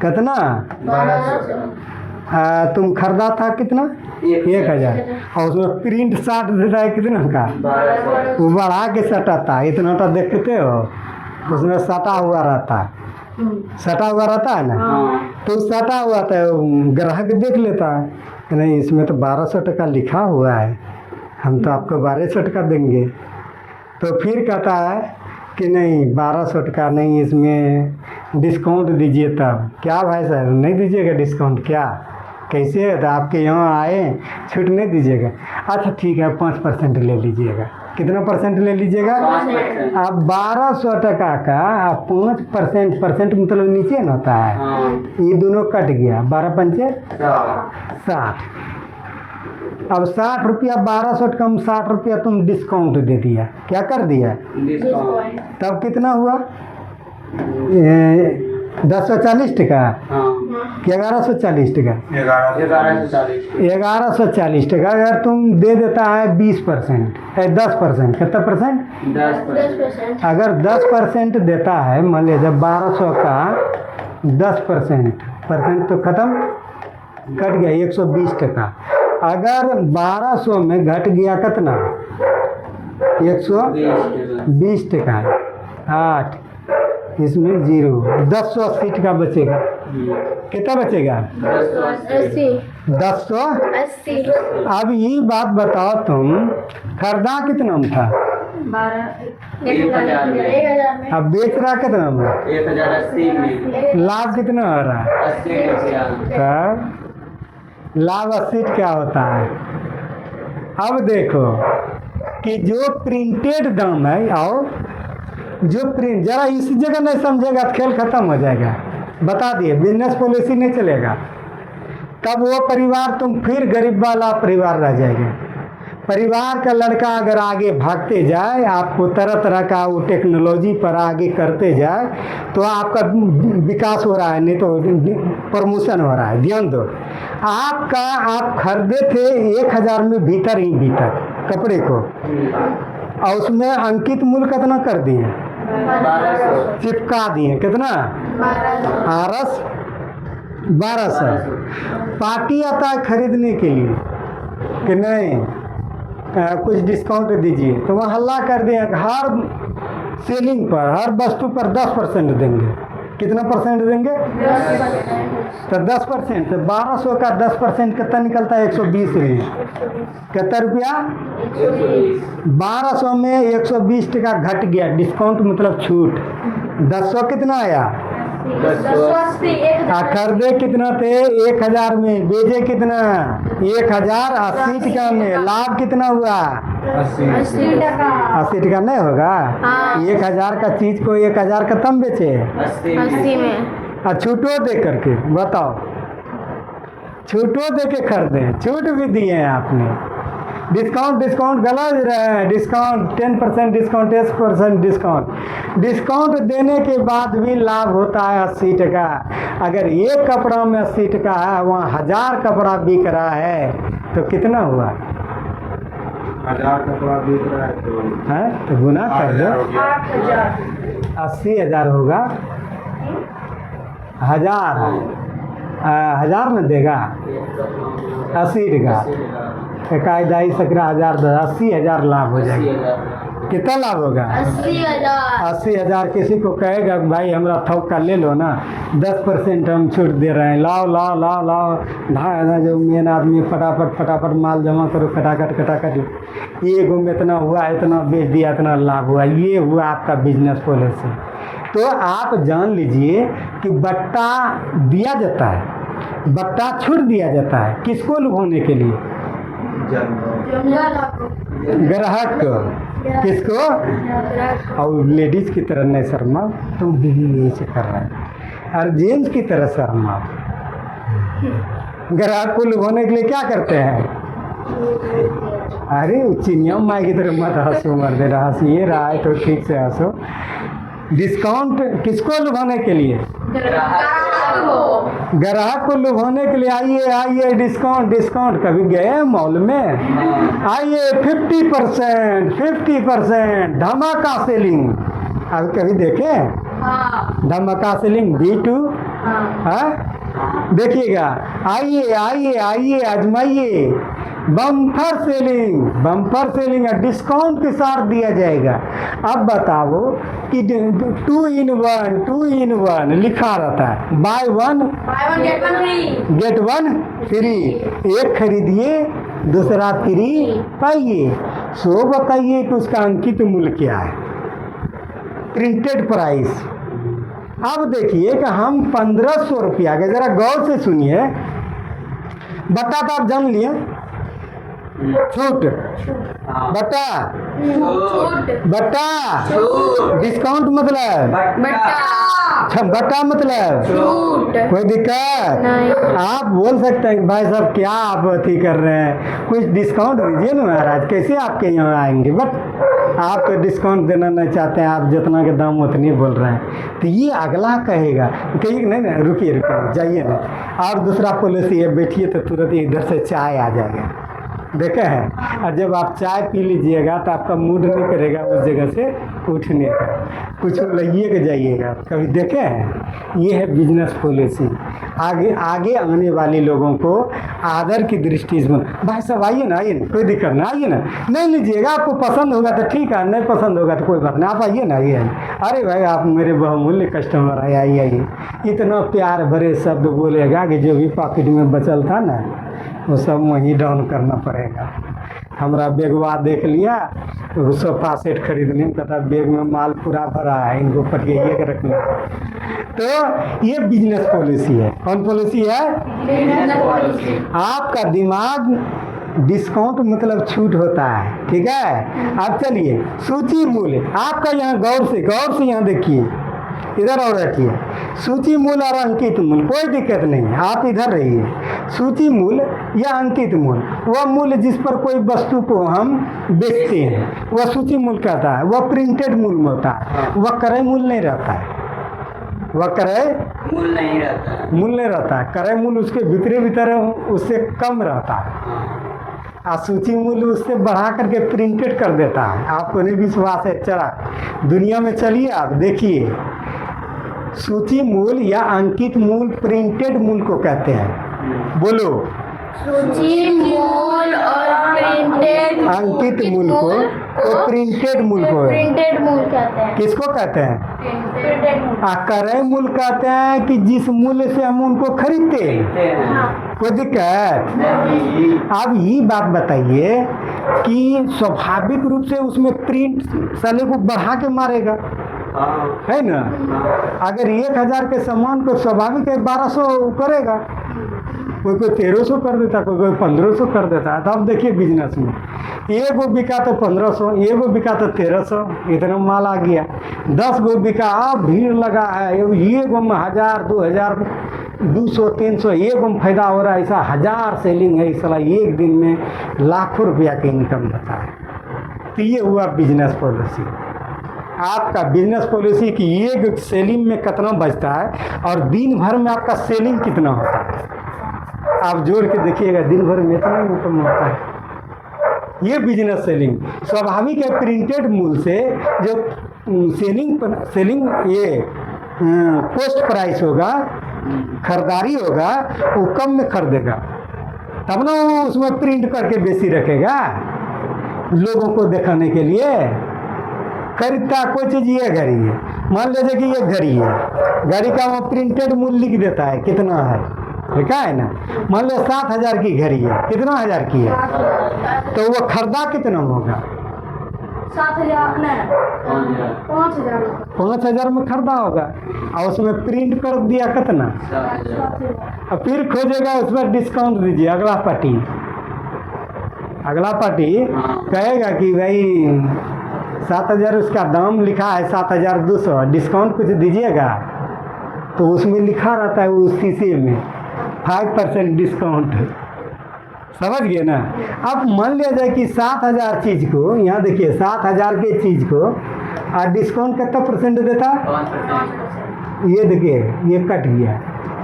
कितना 1200 तुम खरीदा था कितना, 1000, और उसमें प्रिंट साट देता है कितना का, 1200 वो बढ़ा के सटाता है, इतना तो देखते हो उसमें सटा हुआ रहता है, सटा हुआ रहता है ना, तो सटा हुआ था, ग्राहक देख लेता है कि नहीं इसमें तो 1200 टका लिखा हुआ है, हम तो आपको 1200 टका देंगे। तो फिर कहता है कि नहीं 1200 टका नहीं, इसमें डिस्काउंट दीजिए। तब क्या भाई साहब नहीं दीजिएगा डिस्काउंट, क्या कैसे है, तो आपके यहाँ आए छूट नहीं दीजिएगा। अच्छा ठीक है 5% ले लीजिएगा। कितना परसेंट ले लीजिएगा, 5%। अब 1200 टका का आप 5% मतलब नीचे न होता है, ये दोनों कट गया, 12 पंचे 60। अब 60 रुपया 1200 कम 60 रुपया तुम डिस्काउंट दे दिया, क्या कर दिया, डिस्काउंट। तब कितना हुआ 1040 टका कि 1140 टका, 1140 टका। अगर तुम दे देता है 20%, 10%, कितना परसेंट, 10%। अगर 10% देता है, मान लीजिए जब 1200 का 10% तो ख़त्म, कट गया 120 टका। अगर 1200 में घट गया कितना, 120 टका, 8 इसमें 0, 1080 टका बचेगा। कितना बचेगा, 1080। अब ये बात बताओ तुम खरीदा कितना में था, 1000 में। अब बेच रहा कितना में, 1080 में। लाभ कितना हो रहा है, 80 रुपया। तब लाभ 80 क्या होता है। अब देखो कि जो प्रिंटेड दाम है और जो प्रिंट, जरा इसी जगह नहीं समझेगा तो खेल खत्म हो जाएगा, बता दिए बिजनेस पॉलिसी नहीं चलेगा, तब वो परिवार तुम फिर गरीब वाला परिवार रह जाएगा। परिवार का लड़का अगर आगे भागते जाए, आपको तरह तरह का वो टेक्नोलॉजी पर आगे करते जाए, तो आपका विकास हो रहा है, नहीं तो प्रमोशन हो रहा है। ध्यान दो, आप खरीदे थे 1000 में भीतर ही भीतर कपड़े को, और उसमें अंकित मूल्य कितना कर दिए, 1200। चिपका दिए, कितना, 1200। पार्टी आता है खरीदने के लिए कि नहीं कुछ डिस्काउंट दीजिए, तो वहाँ हल्ला कर दिया, हर सेलिंग पर, हर वस्तु पर 10% देंगे। कितना परसेंट देंगे, 10%। तो 10%, तो 1200 का 10% कितना निकलता है, 120 रुपये। कितना रुपया, 1200 में 120 टका घट गया, डिस्काउंट मतलब छूट। 1000 कितना आया, 1080। खरीदे कितना थे 1000 में, बेचे कितना 1080 टका में, लाभ कितना हुआ 80 80 टका नहीं होगा। 1000 का चीज को 1000 का तम बेचे, 80 में। और छूटो दे करके बताओ, छूटो दे के खरीदे, छूट भी दिए हैं आपने। डिस्काउंट गलत रहे हैं, डिस्काउंट 10% डिस्काउंट, 10% डिस्काउंट देने के बाद भी लाभ होता है 80 टका। अगर एक कपड़ा में 80 टका है, वहाँ 1000 कपड़ा बिक रहा है, तो कितना हुआ, 1000 कपड़ा बिक रहा है तो है तो गुना कर दो, 8000 हो गया। 80,000 होगा, 1000 न देगा, 80 का 1,2,11,000 80,000 लाभ हो जाएगा। कितना लाभ होगा? 80,000। 80,000 किसी को कहेगा भाई हमरा थोक का ले लो ना, 10% हम छूट दे रहे हैं, लाओ लाओ लाओ लाओ, जो मेन आदमी फटाफट माल जमा करो, खटाखट ये गुम इतना हुआ, इतना बेच दिया, इतना लाभ हुआ। ये हुआ आपका बिजनेस पॉलिसी। तो आप जान लीजिए कि बट्टा दिया जाता है, बट्टा छूट दिया जाता है, किसको लुभाने के लिए? ग्राहक को। किसको? और लेडीज की तरह नहीं शर्मा, तुम भी यही से कर रहे हैं। और जेंट्स की तरह शर्मा, ग्राहक को लुभाने के लिए क्या करते हैं? अरे चिनिया माई की तरह मत हंसो, मर दे रहा, हंसिए रहा है तो ठीक से हंसो। डिस्काउंट किसको लुभाने के लिए? ग्राहक को लुभाने के लिए। आइए डिस्काउंट। कभी गए मॉल में? आइए 50% धमाका सेलिंग। अब कभी देखे धमाका सेलिंग B2? देखिएगा, आइए आजमाइए। बम्पर सेलिंग डिस्काउंट के साथ दिया जाएगा। अब बताओ कि 2 in 1 लिखा रहता है, by one get one free. एक खरीदिए दूसरा फ्री पाइए। सो बताइए कि उसका अंकित मूल्य क्या है? Printed price. अब देखिए कि हम 1500 रुपया के, जरा गौर से सुनिए, बट्टा तो आप जान लिए, छूट बट्टा डिस्काउंट मतलब बट्टा मतलब कोई दिक्कत नहीं। आप बोल सकते हैं कि भाई साहब क्या आप अथी कर रहे हैं, कुछ डिस्काउंट दीजिए ना महाराज, कैसे आपके यहाँ आएंगे? बट आप तो डिस्काउंट देना नहीं चाहते हैं, आप जितना के दाम उतनी बोल रहे हैं। तो ये अगला कहेगा, कहिए नहीं रुकिए जाइए ना, और दूसरा पॉलिसी है, बैठिए तो तुरंत इधर से चाय आ जाएगा। देखे हैं? और जब आप चाय पी लीजिएगा तो आपका मूड नहीं करेगा उस जगह से उठने का, कुछ लइए के जाइएगा। कभी देखे हैं? ये है बिजनेस पॉलिसी। आगे आने वाले लोगों को आदर की दृष्टि से, भाई साहब आइए ना, कोई दिक्कत ना, आइए ना, नहीं लीजिएगा, आपको पसंद होगा तो ठीक है, नहीं पसंद होगा तो कोई बात नहीं, आप आइए ना, आइए। अरे भाई आप मेरे बहुमूल्य कस्टमर है, आइए। इतना प्यार भरे शब्द बोलेगा कि जो भी पॉकेट में बचल था ना वो सब वहीं डाउन करना पड़ेगा। हमारा बेगवा देख लिया, तो सोफा सेट खरीदने में कहता बैग में माल पूरा भरा है, इनको पटियाइए के रखना। तो ये बिजनेस पॉलिसी है। कौन पॉलिसी है? आपका दिमाग डिस्काउंट मतलब छूट होता है, ठीक है। अब चलिए सूची मूल्य आपका यहाँ गौर से यहाँ देखिए, इधर और रखिए। सूची मूल्य और अंकित मूल्य, कोई दिक्कत नहीं है, आप इधर रहिए। सूची मूल्य या अंकित मूल्य, वह मूल्य जिस पर कोई वस्तु को हम बेचते हैं वह सूची मूल्य कहता है। वह प्रिंटेड मूल्य होता है, वह क्रय मूल्य नहीं रहता है, वह क्रय मूल्य नहीं रहता है। क्रय मूल्य उसके भीतर उससे कम रहता है, और सूची मूल्य उससे बढ़ा करके प्रिंटेड कर देता है। आपको नहीं विश्वास है? चला दुनिया में चलिए, आप देखिए। सूची मूल्य या अंकित मूल्य प्रिंटेड मूल्य को कहते हैं। बोलो। सूची मूल्य और प्रिंटेड अंकित मूल्य को प्रिंटेड मूल्य को प्रिंटेड मूल्य कहते हैं। किसको कहते हैं? प्रिंटेड मूल्य। क्रय मूल्य कहते हैं कि जिस मूल्य से हम उनको खरीदते हैं। कोई दिक्कत? अब ये बात बताइए कि स्वाभाविक रूप से उसमें प्रिंट साले को बढ़ा के मारेगा, है ना। अगर 1000 के सामान को स्वाभाविक 1200 करेगा, कोई 1300 कर देता, कोई 1500 कर देता है। तो अब देखिए बिजनेस में एक गो बिका तो 1500, एक गो बिका तो 1300, इतना माल आ गया। 10 गो बिका, अब भीड़ लगा है, ये गो में 1000, 2000, 200, 300, ये गो में फायदा हो रहा है। ऐसा 1000 सेलिंग है, इस एक दिन में लाखों रुपया की इनकम होता है। तो ये हुआ बिजनेस पॉलिसी। आपका बिजनेस पॉलिसी की एक सेलिंग में कितना बचता है और दिन भर में आपका सेलिंग कितना होता है, आप जोड़ के देखिएगा, दिन भर में इतना इनकम होता है। ये बिजनेस सेलिंग स्वाभाविक है। प्रिंटेड मूल्य से जो सेलिंग ये पोस्ट प्राइस होगा, खरीदारी होगा, वो कम में खरीदेगा, तब ना वो उसमें प्रिंट करके बेची रखेगा लोगों को दिखाने के लिए। खरीदता कोई चीज़ ये घड़ी है, मान लीजिए कि ये घड़ी है, घड़ी का वो प्रिंटेड मूल्य लिख देता है कितना है, ठीक है ना। मान लो 7,000 की घड़ी है, कितना हज़ार की है, तो वो खरीदा कितना होगा? 7,000 नहीं 5,000 5,000 में खरीदा होगा, और उसमें प्रिंट कर दिया कितना, और फिर खोजेगा उस पर डिस्काउंट दीजिए। अगला पार्टी कहेगा कि भाई 7,000 उसका दाम लिखा है, 7,200, डिस्काउंट कुछ दीजिएगा, तो उसमें लिखा रहता है उस शीशे में 5% डिस्काउंट, समझ गए ना। अब मान लिया जाए कि 7,000 चीज़ को, यहाँ देखिए 7,000 के चीज़ को और डिस्काउंट कितना परसेंट देता है, 5%। ये देखिए ये कट गया,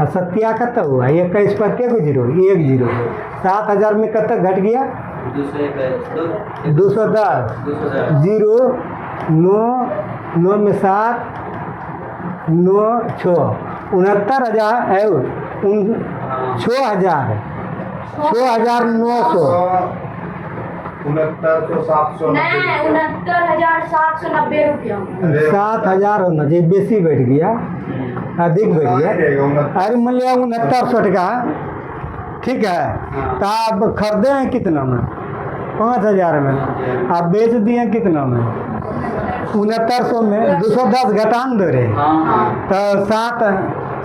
और सत्या कितना हुआ, 21 पर के 0 1 0, 7,000 में कितना घट गया, 210 0 9 9 में 7 9 6 69,000 है, 6,900 नहीं 69,790 रुपया 7,000 होना चाहिए, बेसी बैठ गया, अधिक बैठ गया। अरे मान लिया 6900 टका, ठीक है, तो आप खरीदे हैं कितना में, 5,000 में, आप बेच दिए कितना में, 6900 में 210 घटान दो रहे, तो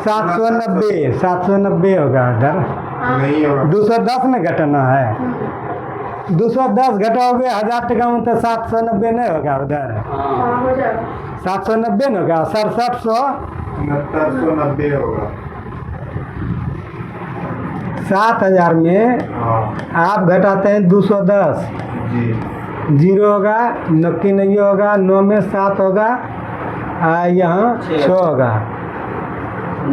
790 होगा उधर, 210 में घटाना है, 210 घटाओगे 1,000 टका में, तो 790 नहीं होगा उधर, हो जाएगा 790 नहीं होगा, 6700 6990 होगा। 7,000 में आप घटाते हैं 210, जी 0 होगा, नक्की नहीं होगा, 9 में 7 होगा, यहाँ 6 होगा,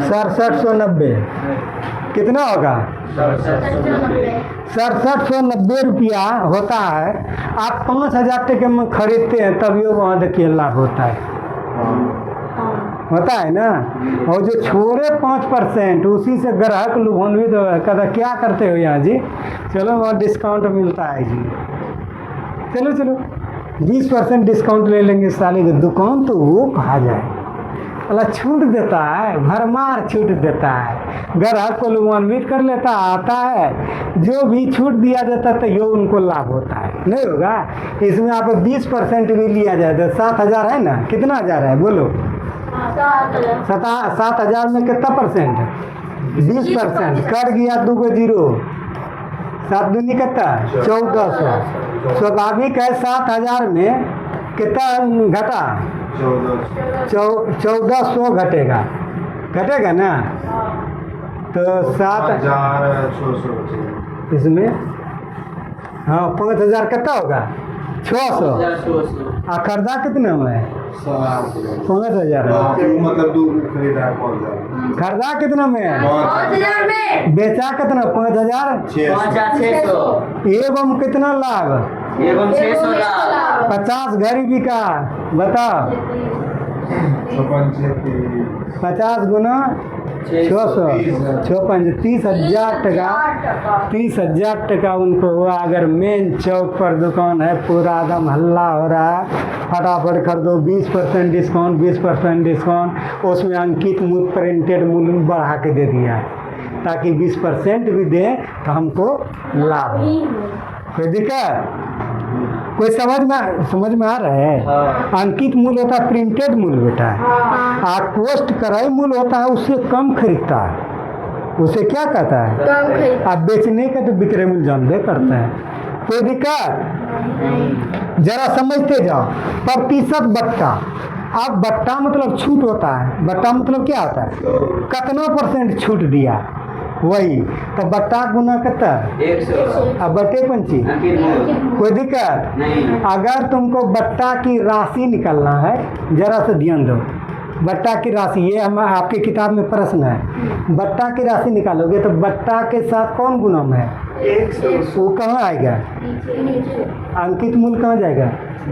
6790 कितना होगा, 6790 रुपया होता है। आप 5,000 टके में खरीदते हैं, तभी वहाँ देखिए लाभ होता है ना। और जो छोड़े 5%, उसी से ग्राहक लुभान्वित हो, कहता क्या करते हो यहाँ जी, चलो वहाँ डिस्काउंट मिलता है जी, चलो 20% डिस्काउंट ले लेंगे, साले की दुकान तो वो कहा जाए, अल्लाह छूट देता है, भरमार छूट देता है, ग्राहक को लुभान्वित कर लेता, आता है, जो भी छूट दिया जाता है तो ये उनको लाभ होता है, नहीं होगा। इसमें आप 20% भी लिया जाए तो 7,000 है ना, कितना हज़ार है बोलो, 7,000 में कितना परसेंट, 20% कट गया, 2 को 0, 7 दूनी कितना 1400, स्वाभाविक है 7,000 में कितना घटा, 1400 घटेगा ना, तो 7,000 इसमें, हाँ 5,000 कितना होगा, 600, और खरीदा कितना में 5,000, मतलब 2 खरीदा है 5,000, खरीदा कितना में, 5,000 में बेचा कितना, 5,000, 5,600 एवं कितना लाभ, एवं 600 लाभ, 50 घड़ी बिका, बताओ 50 गुना 600, 30,000 टका, 30,000 टका उनको हुआ। अगर मेन चौक पर दुकान है, पूरा एकदम हल्ला हो रहा है, फटाफट खरीदो, 20% डिस्काउंट, 20% डिस्काउंट, उसमें अंकित मूल्य प्रिंटेड मूल्य बढ़ा के दे दिया है, ताकि 20% भी दें तो हमको लाभ हो। कोई दिक्कत, कोई समझ में आ रहा है। अंकित मूल्य होता है प्रिंटेड मूल्य बेटा, और पोस्ट कराई मूल्य होता है उससे कम खरीदता है, उसे क्या कहता है, कम खरीद, आप बेचने का तो विक्रय मूल्य जानबे करते हैं। कोई दिक्कत, जरा समझते जाओ। प्रतिशत बट्टा, अब बट्टा मतलब छूट होता है, बट्टा मतलब क्या होता है, कितना % छूट दिया, वही तो बट्टा गुना कितना, 100, अब बटे पंची, अंकित मूल्य कोई दिक्कत नहीं, अगर तुमको बट्टा की राशि निकालना है, जरा से ध्यान दो, बट्टा की राशि, ये हम आपकी किताब में प्रश्न है, बट्टा की राशि निकालोगे तो बट्टा के साथ कौन गुणम है, 100 वो कहाँ आएगा, अंकित मूल्य कहाँ जाएगा,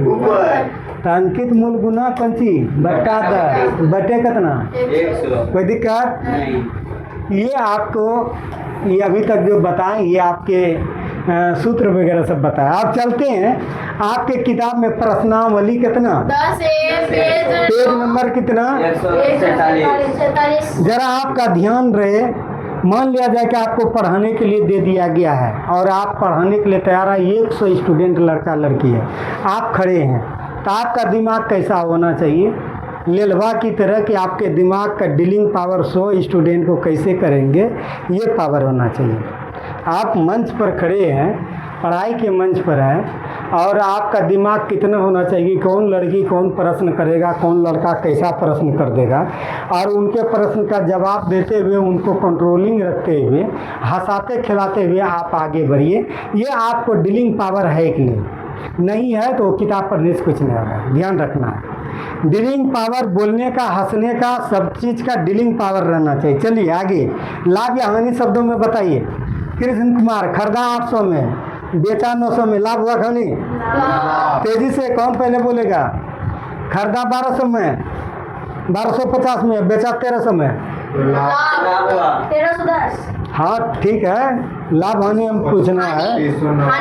ऊपर, तो अंकित मूल गुना पंची बट्टा 10 बटे कितना 100 कोई दिक्कत नहीं। ये आपको ये अभी तक जो बताएं ये आपके सूत्र वगैरह सब बताया। आप चलते हैं आपके किताब में प्रश्नावली कितना 10 पेज पेज नंबर कितना 147 जरा आपका ध्यान रहे। मान लिया जाए कि आपको पढ़ाने के लिए दे दिया गया है और आप पढ़ाने के लिए तैयार है। 100 स्टूडेंट लड़का लड़की है, आप खड़े हैं, तो आपका दिमाग कैसा होना चाहिए लेलवा की तरह कि आपके दिमाग का डीलिंग पावर 100 स्टूडेंट को कैसे करेंगे ये पावर होना चाहिए। आप मंच पर खड़े हैं, पढ़ाई के मंच पर हैं और आपका दिमाग कितना होना चाहिए, कौन लड़की कौन प्रश्न करेगा, कौन लड़का कैसा प्रश्न कर देगा और उनके प्रश्न का जवाब देते हुए उनको कंट्रोलिंग रखते हुए हंसाते खिलाते हुए आप आगे बढ़िए। ये आपको डीलिंग पावर है कि नहीं है तो किताब पढ़ने से कुछ नहीं होगा, ध्यान रखना है। डीलिंग पावर बोलने का, हंसने का, सब चीज़ का डीलिंग पावर रहना चाहिए। चलिए आगे, लाभ या हानि शब्दों में बताइए। कृष्ण कुमार, खरीदा 800 में, बेचा 900 में, लाभ हुआ हानि? तेजी से कौन पहले बोलेगा? खरीदा 1200 में, 1250 में, बेचा 1300 में। लाभ हुआ 1310 हाँ ठीक है, लाभ हानि हम पूछना है।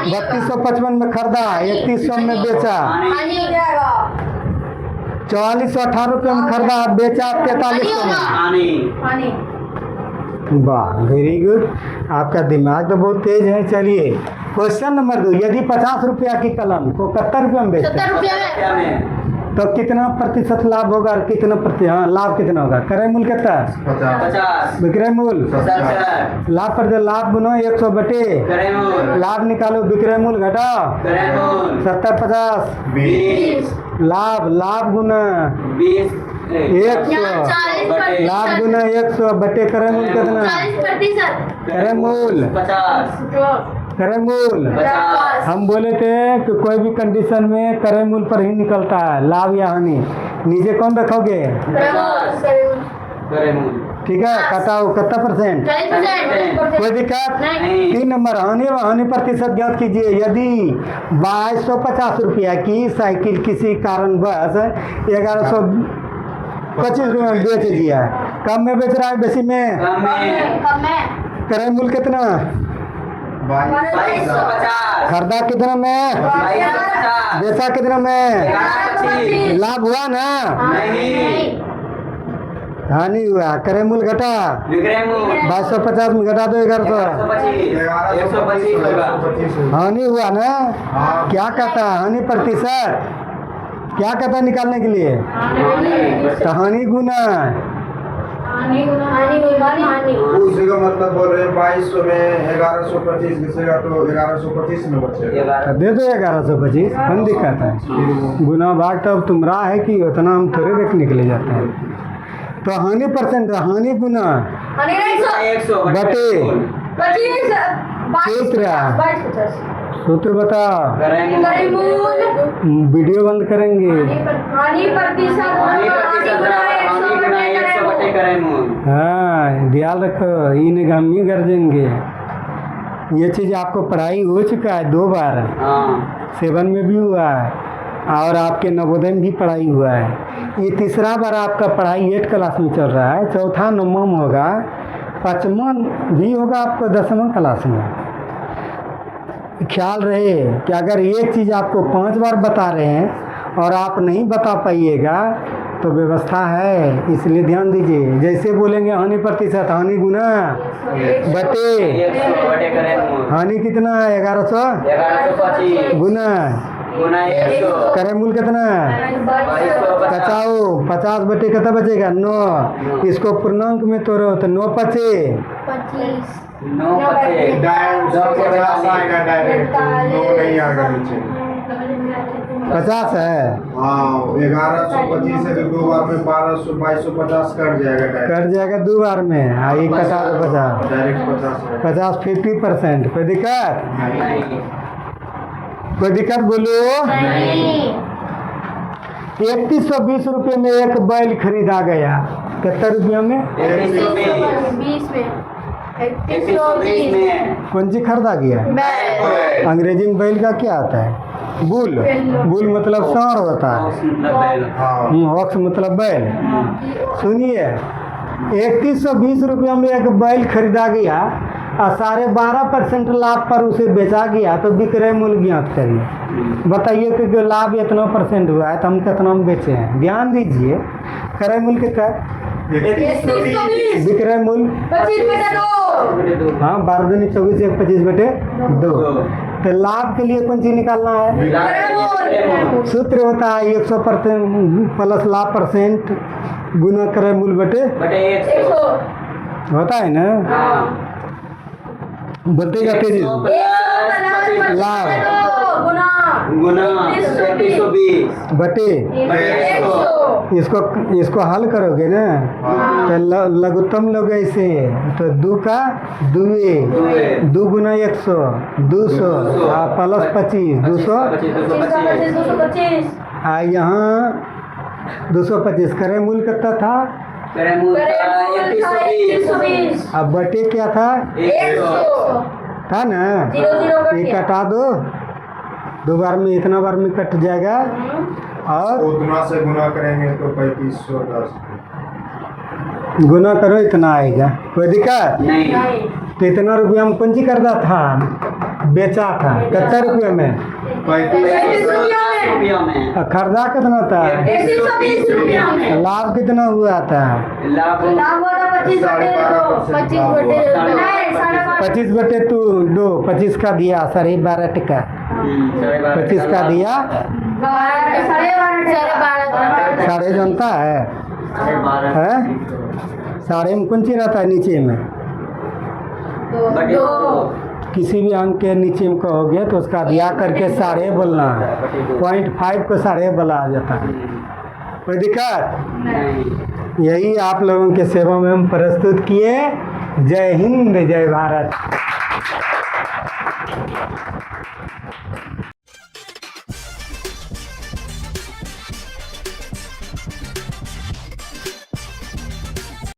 3255 में खरीदा, 3100 में बेचा, हानि हो जाएगा 4418 रुपये में खरीदा, बेचा 4300 में। हानि वाह वेरी गुड, आपका दिमाग तो बहुत तेज है। चलिए क्वेश्चन नंबर 2, यदि 50 रुपया की कलम को 71 रुपये में बेचते 70 हैं रुपये में तो कितना प्रतिशत लाभ होगा और कितना हाँ लाभ कितना होगा? क्रय मूल्य कितना? 50 विक्रय मूल्य 70 लाभ पर लाभ गुना 100 बटे क्रय मूल्य लाभ निकालो, विक्रय मूल्य घटाओ, क्रय मूल्य 70 50 20 लाभ गुना 20 100 लाभ गुना 100 बटे क्रय मूल्य कितना? 40% क्रय मूल्य 50 क्रय मूल्य 50 हम बोले थे कि कोई भी कंडीशन में क्रय मूल्य पर ही निकलता है, लाभ या हानि। नीचे कौन रखोगे? क्रय मूल्य ठीक है, कटाओ कितना परसेंट? 40% कोई दिक्कत? नहीं। 3 नंबर, हानि व हानि प्रतिशत ज्ञात कीजिए। यदि 2250 रुपया की साइकिल किसी कारणवश 1125 रुपये में बेच दिया है, कम में बेच रहा है बेसी में? कम में क्रय मूल्य कितना? 2250 खरीदा कितना में? 2250 बेचा कितना में? 1125 लाभ हुआ ना? नहीं। हानि हुआ। क्रय मूल्य घटा, विक्रय मूल्य 2250 में घटा दो 1100, 125 होगा। हानि हुआ ना? क्या कहता है हानि प्रतिशत? क्या कहता है निकालने के लिए? तो हानि गुना उसी का मतलब बोल रहे हैं 2200 में 1125 घिसेगा तो 1125 में बचेगा। तो दे दो 1125, कौन दिक्कत है? गुना भाग तो अब तुम रहा है कि उतना हम थोड़े देखने के लिए जाते हैं। तो हानि परसेंट, हानि गुना 100 बटे सूत्र बता। वीडियो बंद करेंगे। हानि प्रतिशत हाँ ध्यान रखो, इन गमी गर्जेंगे। ये चीज़ आपको पढ़ाई हो चुका है 2 बार, 7 में भी हुआ है और आपके नवोदय में भी पढ़ाई हुआ है। ये तीसरा बार आपका पढ़ाई 8 क्लास में चल रहा है, चौथा 9वां में होगा, 5वां भी होगा आपको 10वां क्लास में। ख्याल रहे कि अगर एक चीज़ आपको 5 बार बता रहे हैं और आप नहीं बता पाइएगा तो व्यवस्था है, इसलिए ध्यान दीजिए। जैसे बोलेंगे हानि प्रतिशत, हानि गुना बटे हानि कितना है 1125 गुना क्रय मूल्य कितना है? बचाओ 50 बटे कितना बचेगा? 9। इसको पूर्णांक में तोड़ो तो 9 पचे 50 आएगा डायरेक्ट, 2 नहीं आएगा नीचे। 50 है। हाँ 1125 है तो 2 बार में 1200 2250 कट जाएगा डायरेक्ट। कट जाएगा 2 बार में। आई 50 डायरेक्ट 50 50 50%। कोई दिक्कत? कोई दिक्कत बोलो? 3120 रुपये में एक बैल खरीदा गया, कितने रुपये में? 120 में कौन सी खरीदा गया? अंग्रेजी में बैल का क्या आता है? बुल बुल मतलब सांड होता है, मतलब बैल। हाँ ऑक्स मतलब बैल। सुनिए 3120 रुपया में एक बैल खरीदा गया और 12.5% लाभ पर उसे बेचा गया, तो विक्रय मूल्य ज्ञात करिए। बताइए कि लाभ इतना परसेंट हुआ है तो हम कितना में बेचे हैं, ध्यान दीजिए। क्रय मूल्य कितना है? 3120 विक्रय मूल्य 25/2 हाँ 12 दूनी 24 1 25/2। तो लाभ के लिए कौन चीज निकालना है? सूत्र होता है 100% प्लस लाभ परसेंट गुना क्रय मूल्य बटे बटे 100। 100 होता है ना। बोलते जाते जी लाभ गुना 3120 बटे बटे 100। इसको हल करोगे ना तो लघुत्तम लोग ऐसे तो 2 का 2 2 गुना 100 200 प्लस 25 200 225 यहाँ 225 क्रय मूल्य कितना था? क्रय मूल्य 3120। अब बटे क्या था? 100 था ना। 0 कट ये गया। कटा दो बार में इतना बार में कट जाएगा और उतना से गुना करेंगे तो 3510। गुना करो इतना आएगा, कोई दिक्कत नहीं। तो इतना रुपया में कौन सी करता था? बेचा था कितना रुपये में? 35 रुपया में। और खर्चा कितना था? 120 रुपया में। लाभ कितना हुआ था? लाभ लाभ वाला 25/2 25/2 25 का दिया 12.5 टका 25 का दिया 12.5 साढ़े जनता है 12.5 साढ़े में कौन सी रहता है नीचे में? बटे 2। किसी भी अंक के नीचे में कहोगे तो उसका दिया करके साढ़े बोलना है। 0.5 को साढ़े बोला जाता है, कोई दिक्कत? नहीं। यही आप लोगों के सेवा में हम प्रस्तुत किए। जय हिंद जय भारत।